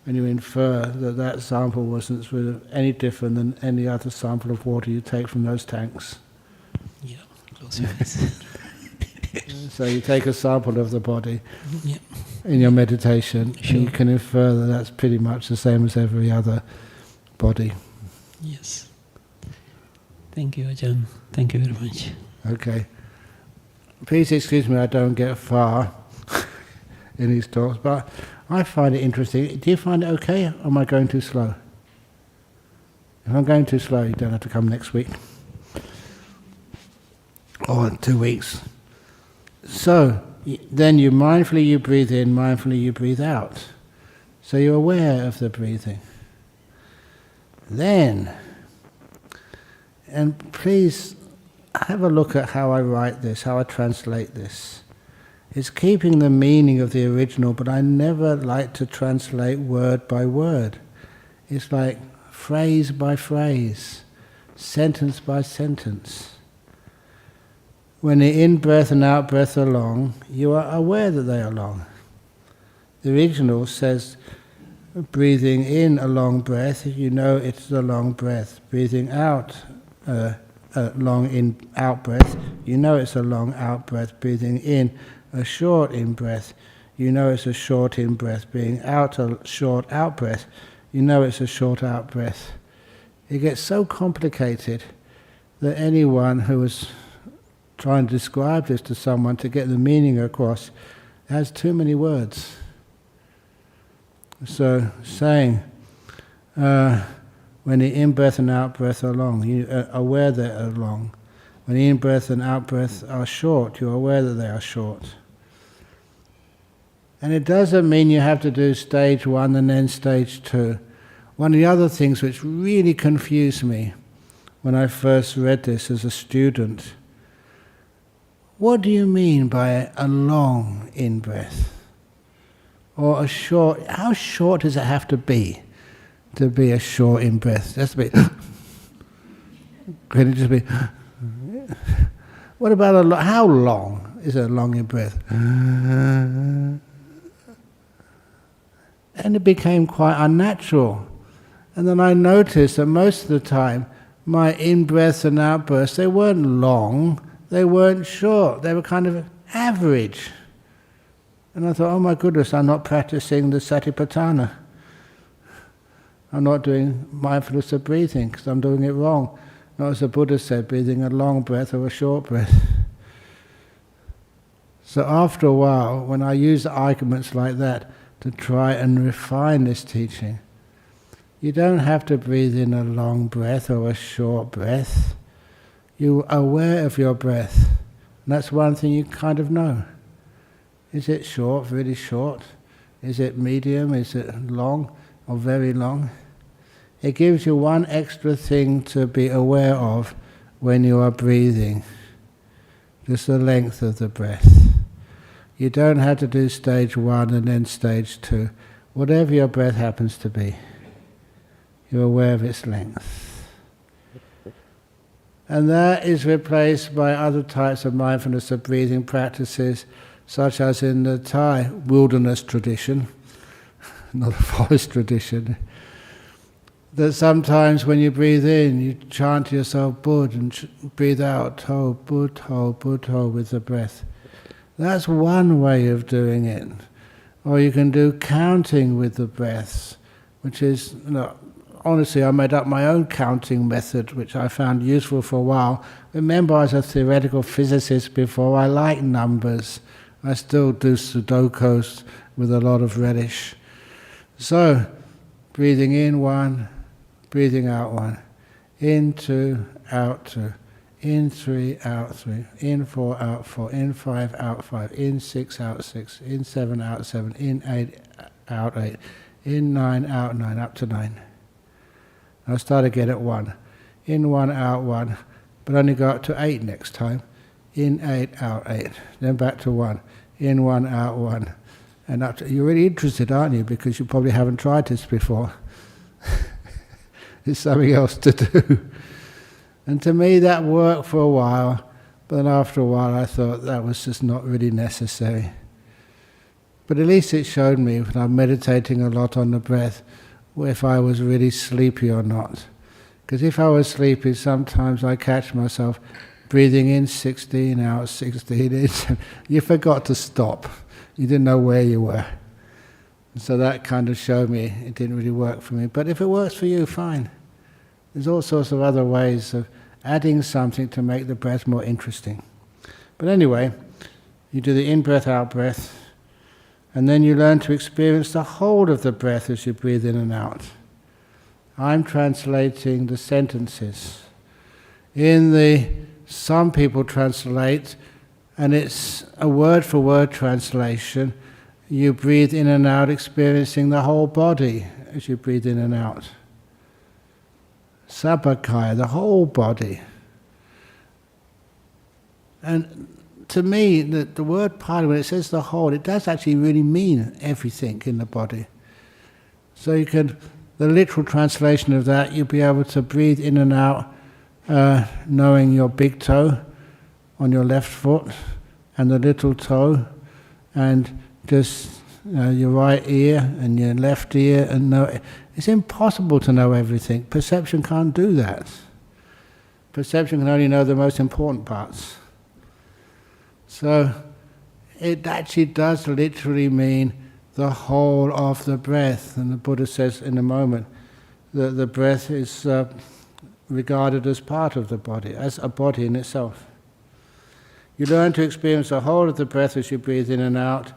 S1: and you infer that sample wasn't sort of any different than any other sample of water you take from those tanks.
S5: Yeah, close your eyes.
S1: So you take a sample of the body, in your meditation,
S3: Sure.
S1: you can infer that that's pretty much the same as every other body.
S3: Yes. Thank you, Ajahn. Thank you very much.
S1: Okay. Please excuse me, I don't get far in these talks, but I find it interesting. Do you find it okay, or am I going too slow? If I'm going too slow, you don't have to come next week. Or in 2 weeks. So, then you mindfully breathe in, mindfully you breathe out. So you're aware of the breathing. Then, and please have a look at how I write this, how I translate this. It's keeping the meaning of the original, but I never like to translate word by word. It's like phrase by phrase, sentence by sentence. When the in-breath and out-breath are long, you are aware that they are long. The original says, breathing in a long breath, you know it's a long breath. Breathing out a long in-out breath, you know it's a long out-breath. Breathing in a short in-breath, you know it's a short in-breath. Breathing out a short out-breath, you know it's a short out-breath. It gets so complicated that anyone who is trying to describe this to someone to get the meaning across has too many words. So saying, when the in-breath and out-breath are long, you are aware they are long. When the in-breath and out-breath are short, you are aware that they are short. And it doesn't mean you have to do stage 1 and then stage 2. One of the other things which really confused me when I first read this as a student, what do you mean by a long in-breath? Or a short, how short does it have to be a short in-breath? It has to be, can it just be, what about how long is a long in-breath? And it became quite unnatural. And then I noticed that most of the time, my in-breaths and out-breaths, they weren't long, they weren't short, they were kind of average. And I thought, oh my goodness, I'm not practicing the Satipatthana. I'm not doing mindfulness of breathing because I'm doing it wrong. Not as the Buddha said, breathing a long breath or a short breath. So after a while, when I use arguments like that to try and refine this teaching, you don't have to breathe in a long breath or a short breath. You're aware of your breath. And that's one thing you kind of know. Is it short, really short? Is it medium? Is it long or very long? It gives you one extra thing to be aware of when you are breathing. Just the length of the breath. You don't have to do stage 1 and then stage 2. Whatever your breath happens to be, you're aware of its length. And that is replaced by other types of mindfulness of breathing practices, such as in the Thai wilderness tradition, not a forest tradition, that sometimes when you breathe in, you chant to yourself Bud and breathe out Ho, Bud, Ho with the breath. That's one way of doing it. Or you can do counting with the breaths, which is, honestly, I made up my own counting method, which I found useful for a while. Remember, I was a theoretical physicist before. I like numbers. I still do Sudokus with a lot of relish. So, breathing in 1, breathing out 1. In 2, out 2. In 3, out 3. In 4, out 4. In 5, out 5. In 6, out 6. In 7, out 7. In 8, out 8. In 9, out 9. Up to 9. I'll start again at 1. In 1, out 1. But only go up to 8 next time. In 8, out 8. Then back to 1. In 1, out 1. And up to, you're really interested, aren't you? Because you probably haven't tried this before. It's something else to do. And to me that worked for a while, but then after a while I thought that was just not really necessary. But at least it showed me, when I'm meditating a lot on the breath, if I was really sleepy or not. Because if I was sleepy, sometimes I catch myself breathing in 16, out 16, in. You forgot to stop. you didn't know where you were. So that kind of showed me it didn't really work for me. But if it works for you, fine. There's all sorts of other ways of adding something to make the breath more interesting. But anyway, you do the in-breath, out-breath, and then you learn to experience the whole of the breath as you breathe in and out. I'm translating the sentences. Some people translate, and it's a word-for-word translation. You breathe in and out, experiencing the whole body as you breathe in and out. Sabakaya, the whole body. And to me, the word pali, when it says the whole, it does actually really mean everything in the body. So the literal translation of that, you'll be able to breathe in and out, knowing your big toe on your left foot, and the little toe, and just your right ear and your left ear, and it's impossible to know everything. Perception can't do that. Perception can only know the most important parts. So it actually does literally mean the whole of the breath. And the Buddha says in a moment that the breath is regarded as part of the body, as a body in itself. You learn to experience the whole of the breath as you breathe in and out.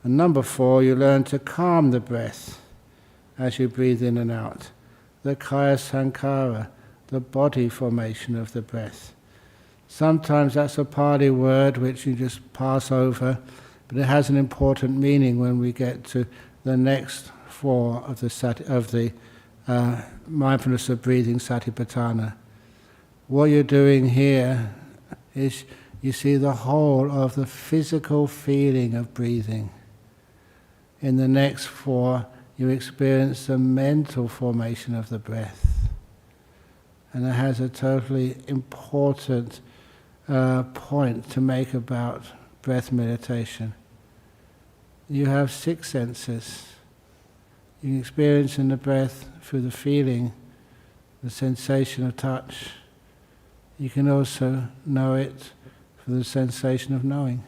S1: And number 4, you learn to calm the breath as you breathe in and out. The kaya sankara, the body formation of the breath. Sometimes that's a Pali word which you just pass over, but it has an important meaning when we get to the next 4 of the mindfulness of breathing, satipatthana. What you're doing here is you see the whole of the physical feeling of breathing. In the next 4, you experience the mental formation of the breath. And it has a totally important point to make about breath meditation. You have 6 senses. You can experience in the breath through the feeling, the sensation of touch. You can also know it through the sensation of knowing.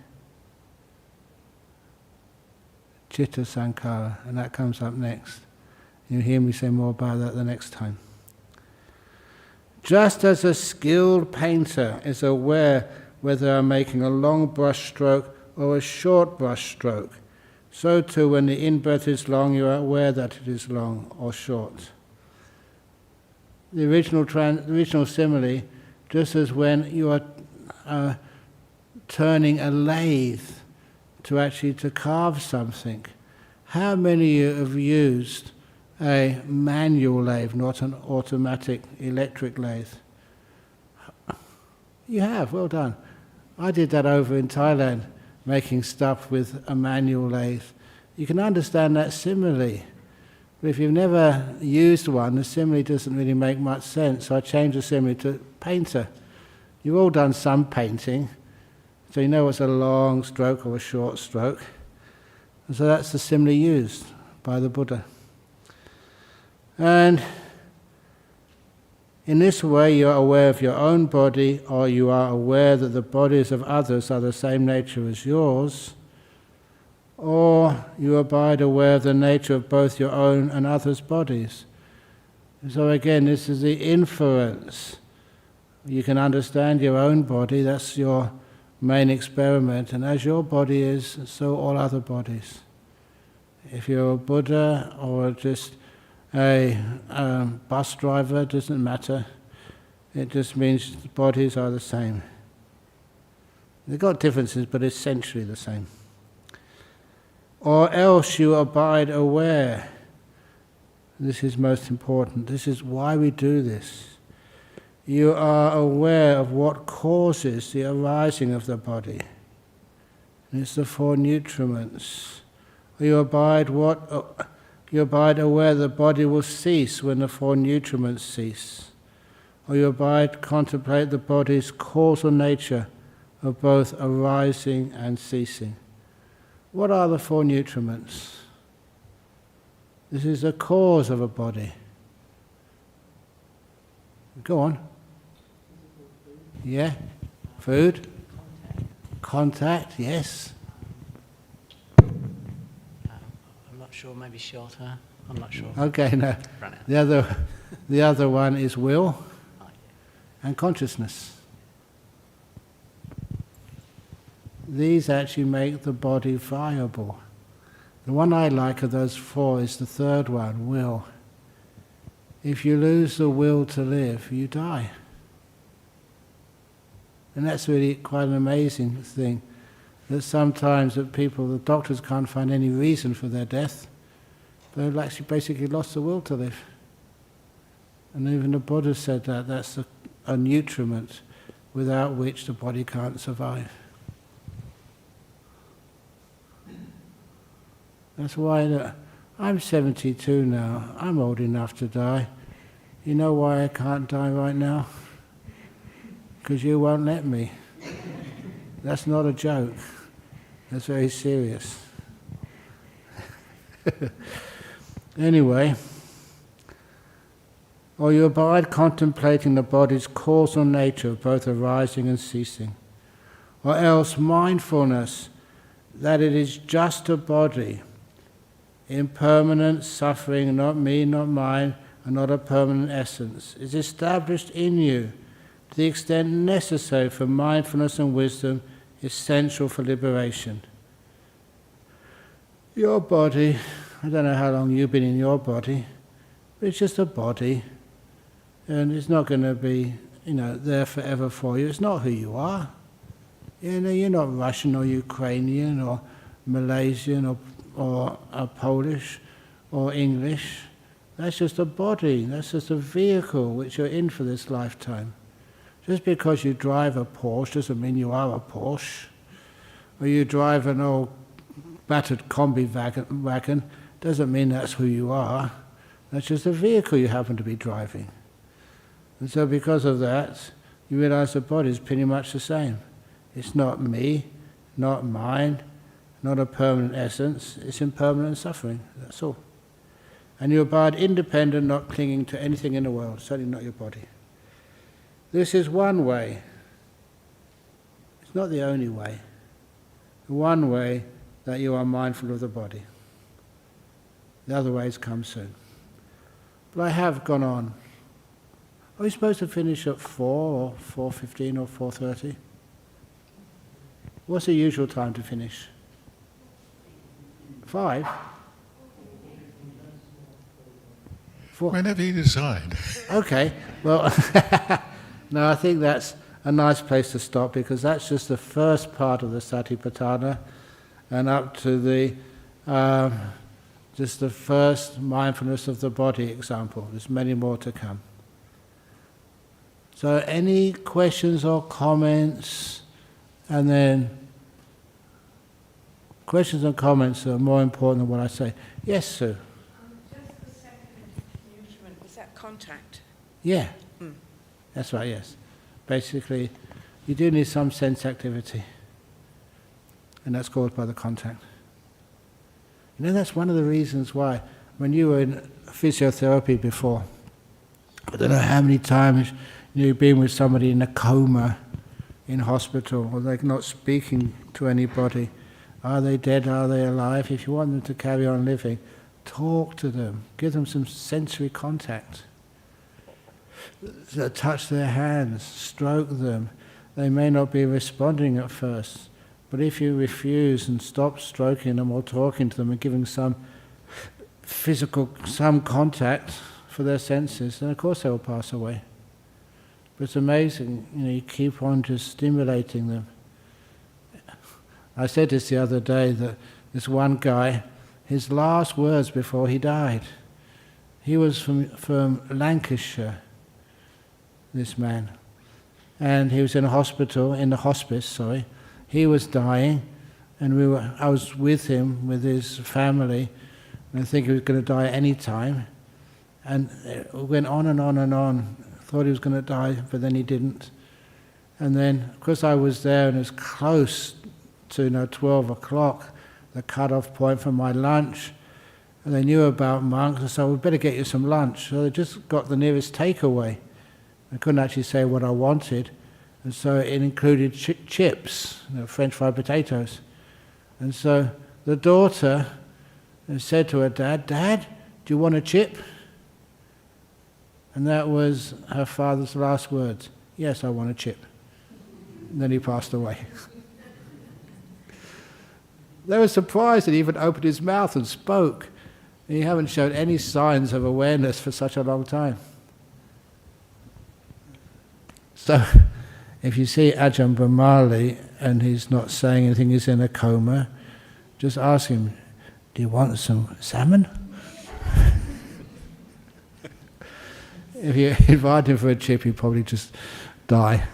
S1: Chitta Sankara, and that comes up next. You'll hear me say more about that the next time. Just as a skilled painter is aware whether I'm making a long brush stroke or a short brush stroke, so too when the in-breath is long, you are aware that it is long or short. The original simile, just as when you are turning a lathe to carve something. How many of you have used a manual lathe, not an automatic electric lathe? You have, well done. I did that over in Thailand, making stuff with a manual lathe. You can understand that simile. But if you've never used one, the simile doesn't really make much sense. So I changed the simile to painter. You've all done some painting, so you know what's a long stroke or a short stroke. And so that's the simile used by the Buddha. And in this way you are aware of your own body, or you are aware that the bodies of others are the same nature as yours, or you abide aware of the nature of both your own and others' bodies. So again, this is the inference. You can understand your own body, that's your main experiment, and as your body is, so all other bodies. If you're a Buddha or just a bus driver, it doesn't matter. It just means the bodies are the same. They've got differences, but essentially the same. Or else you abide aware. This is most important. This is why we do this. You are aware of what causes the arising of the body. And it's the 4 nutriments. You abide aware the body will cease when the 4 nutriments cease. Or you contemplate the body's causal nature of both arising and ceasing. What are the 4 nutriments? This is the cause of a body. Go on. Yeah? Food? Contact, yes.
S3: not sure, maybe shorter. I'm not sure.
S1: Okay, no.
S3: Run out.
S1: The other one is will
S3: Oh, yeah.
S1: and consciousness. These actually make the body viable. The one I like of those four is the third one, will. If you lose the will to live, you die. And that's really quite an amazing thing, that sometimes that people, the doctors can't find any reason for their death, but they've actually basically lost the will to live. And even the Buddha said that that's a nutriment without which the body can't survive. That's why I'm 72 now. I'm old enough to die. You know why I can't die right now? Because you won't let me. That's not a joke. That's very serious. Anyway, or you abide contemplating the body's causal nature, both arising and ceasing. Or else mindfulness that it is just a body, impermanent, suffering, not me, not mine, and not a permanent essence, is established in you to the extent necessary for mindfulness and wisdom, essential for liberation. Your body, I don't know how long you've been in your body, but it's just a body, and it's not going to be, there forever for you. It's not who you are. You're not Russian or Ukrainian or Malaysian or Polish or English. That's just a body. That's just a vehicle which you're in for this lifetime. Just because you drive a Porsche doesn't mean you are a Porsche. Or you drive an old battered combi wagon doesn't mean that's who you are. That's just a vehicle you happen to be driving. And so because of that, you realize the body is pretty much the same. It's not me, not mine, not a permanent essence. It's impermanent suffering, that's all. And you abide independent, not clinging to anything in the world, certainly not your body. This is one way. It's not the only way. The one way that you are mindful of the body. The other ways come soon. But I have gone on. Are we supposed to finish at 4 or 4:15 or 4:30? What's the usual time to finish? 5? 4?
S6: Whenever you decide.
S1: Okay, well, no, I think that's a nice place to stop, because that's just the first part of the Satipatthana, and up to the just the first mindfulness of the body example. There's many more to come. So any questions or comments? And then questions and comments are more important than what I say. Yes, Sue?
S2: Just the second nutriment, is that contact?
S1: Yeah, that's right, yes. Basically, you do need some sense activity, and that's caused by the contact. That's one of the reasons why, when you were in physiotherapy before, I don't know how many times you've been with somebody in a coma in hospital, or they're not speaking to anybody. Are they dead? Are they alive? If you want them to carry on living, talk to them. Give them some sensory contact. Touch their hands, stroke them. They may not be responding at first, but if you refuse and stop stroking them or talking to them and giving some some contact for their senses, then of course they will pass away. But it's amazing, you keep on just stimulating them. I said this the other day, that this one guy, his last words before he died, he was from Lancashire, this man, and he was in a hospital, in the hospice, he was dying, and I was with him, with his family, and I think he was going to die any time, and it went on and on and on. Thought he was going to die, but then he didn't. And then, of course, I was there, and it was close to 12 o'clock, the cut-off point for my lunch. And they knew about monks, and so we better get you some lunch. So they just got the nearest takeaway. I couldn't actually say what I wanted, and so it included chips, French fried potatoes. And so the daughter and said to her dad, "Dad, do you want a chip?" And that was her father's last words. "Yes, I want a chip." And then he passed away. They were surprised that he even opened his mouth and spoke. And he haven't shown any signs of awareness for such a long time. So, if you see Ajahn Brahm and he's not saying anything, he's in a coma, just ask him, "Do you want some salmon?" If you invite him for a chip, he'll probably just die.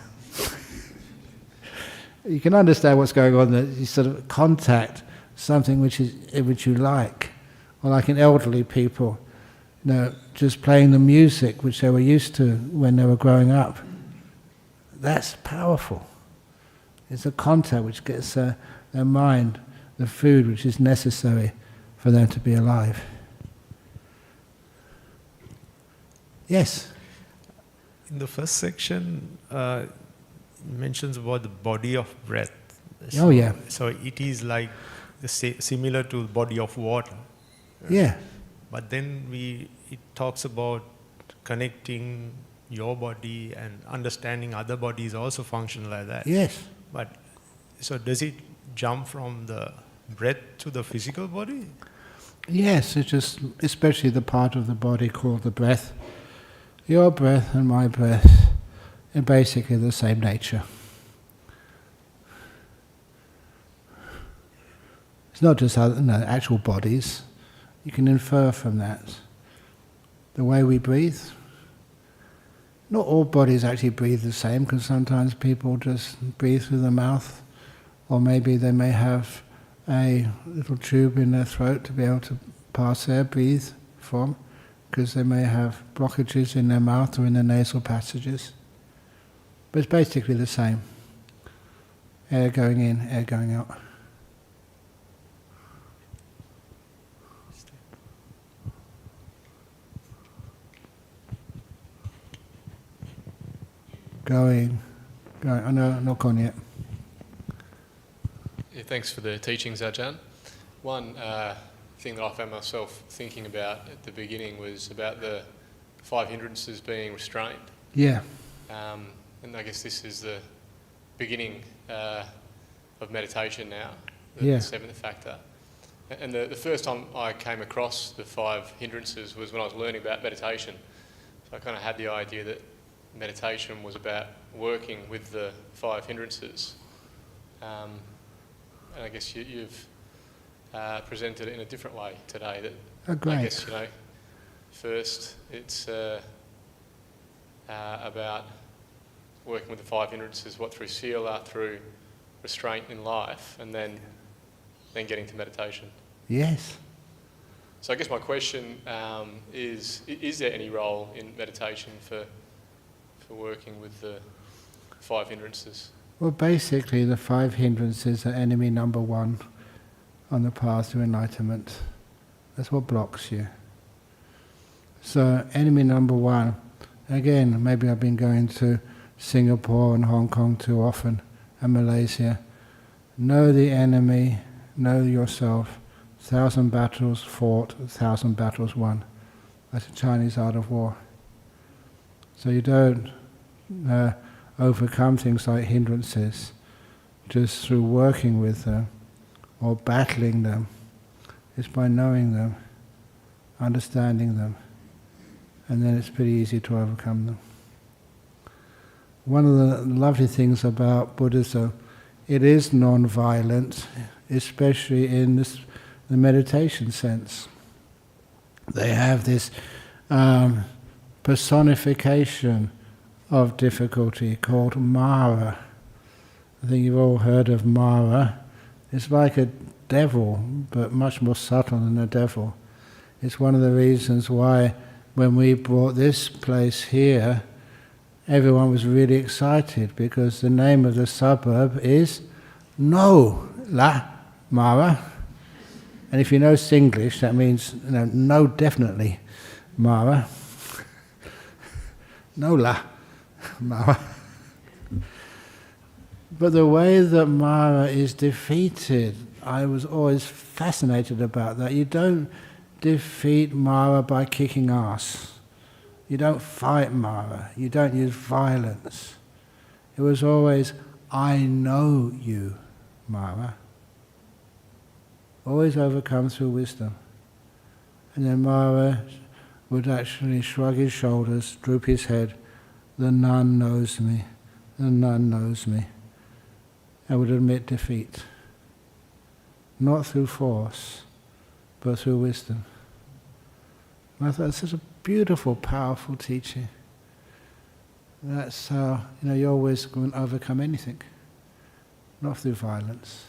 S1: You can understand what's going on there. You sort of contact something which you like. Or like in elderly people, just playing the music which they were used to when they were growing up. That's powerful. It's a contact which gets their mind the food which is necessary for them to be alive. Yes?
S6: In the first section, it mentions about the body of breath.
S1: Oh yeah.
S6: So it is like similar to the body of water.
S1: Yeah.
S6: But then it talks about connecting your body and understanding other bodies also function like that.
S1: Yes.
S6: But so does it jump from the breath to the physical body?
S1: Yes, it's just especially the part of the body called the breath. Your breath and my breath are basically the same nature. It's not just actual bodies. You can infer from that. The way we breathe. Not all bodies actually breathe the same, because sometimes people just breathe through the mouth, or maybe they may have a little tube in their throat to be able to pass air, breathe from, because they may have blockages in their mouth or in their nasal passages. But it's basically the same. Air going in, air going out. Going. Oh no, not gone yet.
S7: Yeah, thanks for the teachings, Ajahn. One thing that I found myself thinking about at the beginning was about the 5 hindrances being restrained.
S1: Yeah.
S7: And I guess this is the beginning of meditation now,
S1: Yeah.
S7: the 7th factor. And the first time I came across the 5 hindrances was when I was learning about meditation. So I kind of had the idea that meditation was about working with the 5 hindrances. And I guess you've presented it in a different way today. That
S1: Oh, great.
S7: I guess, first it's about working with the 5 hindrances, what through sila, through restraint in life, and then getting to meditation.
S1: Yes.
S7: So I guess my question is there any role in meditation for working with the 5 hindrances?
S1: Well, basically the 5 hindrances are enemy number 1 on the path to enlightenment. That's what blocks you. So enemy number 1, again, maybe I've been going to Singapore and Hong Kong too often, and Malaysia. Know the enemy, know yourself. 1,000 battles fought, 1,000 battles won. That's the Chinese art of war. So you don't overcome things like hindrances just through working with them or battling them. It's by knowing them, understanding them, and then it's pretty easy to overcome them. One of the lovely things about Buddhism, it is non-violent, especially in the meditation sense. They have this personification of difficulty called Mara. I think you've all heard of Mara. It's like a devil, but much more subtle than a devil. It's one of the reasons why when we brought this place here, everyone was really excited, because the name of the suburb is No La Mara. And if you know Singlish, that means no, definitely Mara. No La Mara. But the way that Mara is defeated I was always fascinated about that. You don't defeat Mara by kicking ass. You don't fight Mara. You don't use violence. It was always, I know you, Mara. Always overcome through wisdom. And then Mara would actually shrug his shoulders, droop his head. The nun knows me. The nun knows me. I would admit defeat. Not through force, but through wisdom. And I thought it's such a beautiful, powerful teaching. That's how, your wisdom can overcome anything. Not through violence.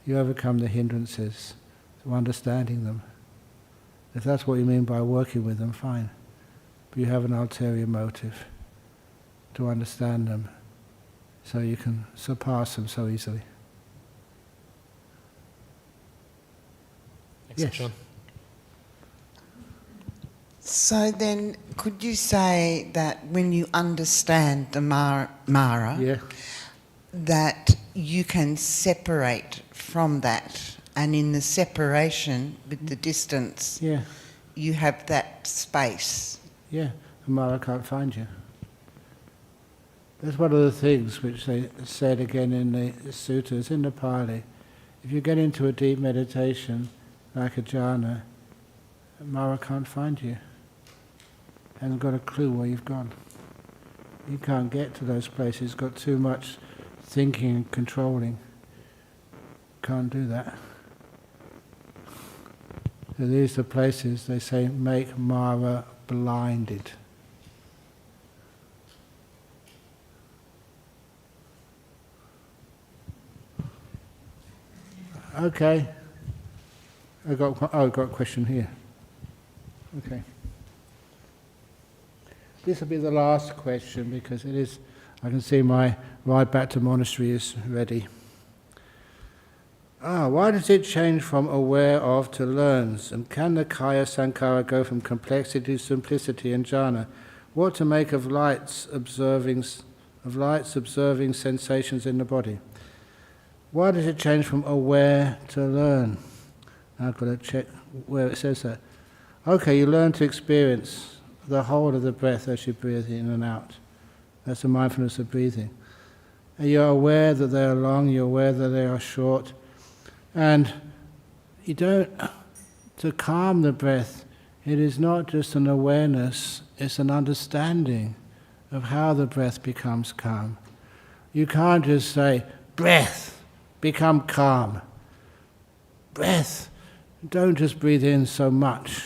S1: You overcome the hindrances through understanding them. If that's what you mean by working with them, fine. But you have an ulterior motive to understand them so you can surpass them so easily.
S7: Thanks,
S1: Yes.
S7: John.
S8: So then, could you say that when you understand the Mara,
S1: Yeah.
S8: that you can separate from that, and in the separation with the distance,
S1: Yeah.
S8: you have that space?
S1: Yeah. And Mara can't find you. That's one of the things which they said again in the sutras, in the Pali. If you get into a deep meditation, like a jhana, Mara can't find you. Hasn't got a clue where you've gone. You can't get to those places. It's got too much thinking and controlling. Can't do that. So these are places, they say, make Mara blinded. Okay. I've got a question here. Okay. This will be the last question because it is, I can see my ride back to monastery is ready. Why does it change from aware of to learns? And can the kaya sankhara go from complexity to simplicity and jhana? What to make of lights observing sensations in the body? Why does it change from aware to learn? I've got to check where it says that. Okay, you learn to experience the whole of the breath as you breathe in and out. That's the mindfulness of breathing. And you're aware that they are long, you're aware that they are short. And you don't, to calm the breath, it is not just an awareness, it's an understanding of how the breath becomes calm. You can't just say, breath, become calm. Breath, don't just breathe in so much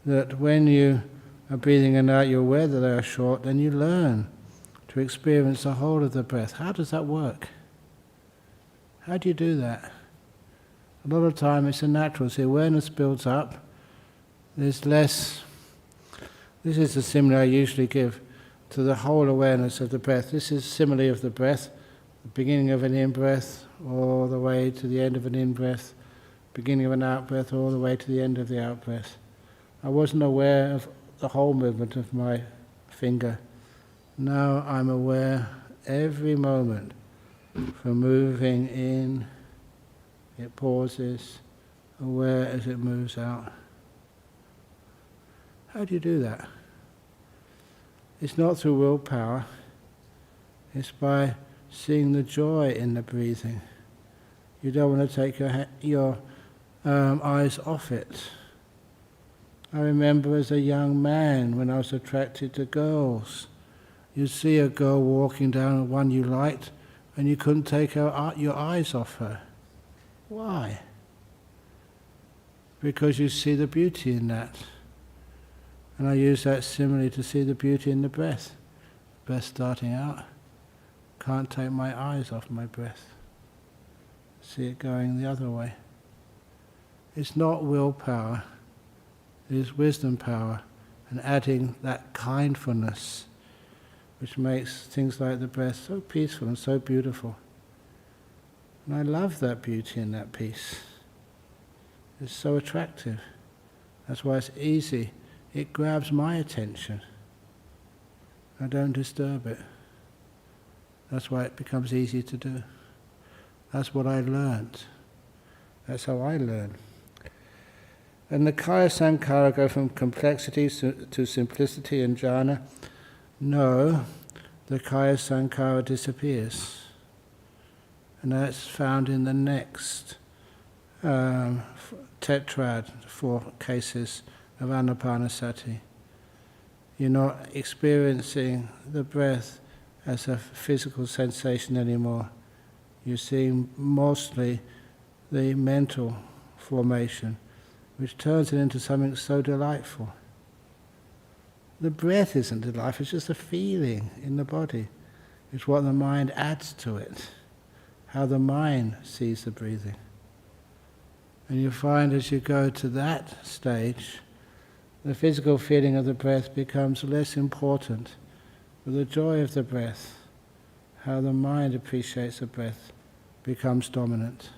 S1: that when you are breathing in and out, you're aware that they are short, then you learn to experience the whole of the breath. How does that work? How do you do that? A lot of time it's a natural. So awareness builds up. There's less. This is the simile I usually give to the whole awareness of the breath. This is simile of the breath, the beginning of an in-breath all the way to the end of an in-breath, beginning of an out-breath all the way to the end of the out-breath. I wasn't aware of the whole movement of my finger. Now I'm aware every moment. From moving in, it pauses, aware as it moves out. How do you do that? It's not through willpower. It's by seeing the joy in the breathing. You don't want to take your eyes off it. I remember as a young man when I was attracted to girls. You'd see a girl walking down, one you liked, and you couldn't take your eyes off her. Why? Because you see the beauty in that. And I use that simile to see the beauty in the breath. Breath starting out. Can't take my eyes off my breath. See it going the other way. It's not willpower. It is wisdom power and adding that kindfulness which makes things like the breath so peaceful and so beautiful. And I love that beauty and that peace. It's so attractive. That's why it's easy. It grabs my attention. I don't disturb it. That's why it becomes easy to do. That's what I learned. That's how I learn. And the Kaya Sankhara go from complexity to simplicity and jhana. No, the Kaya Sankhara disappears. And that's found in the next tetrad, 4 cases of Anapanasati. You're not experiencing the breath as a physical sensation anymore. You're seeing mostly the mental formation, which turns it into something so delightful. The breath isn't delightful, it's just a feeling in the body. It's what the mind adds to it, how the mind sees the breathing. And you find as you go to that stage, the physical feeling of the breath becomes less important, but the joy of the breath, how the mind appreciates the breath, becomes dominant.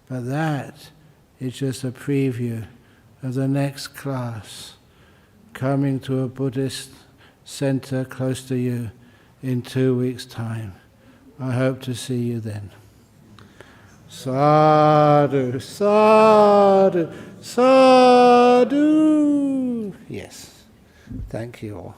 S1: But that is just a preview of the next class, coming to a Buddhist center close to you in 2 weeks' time. I hope to see you then. Sadhu, sadhu, sadhu. Yes. Thank you all.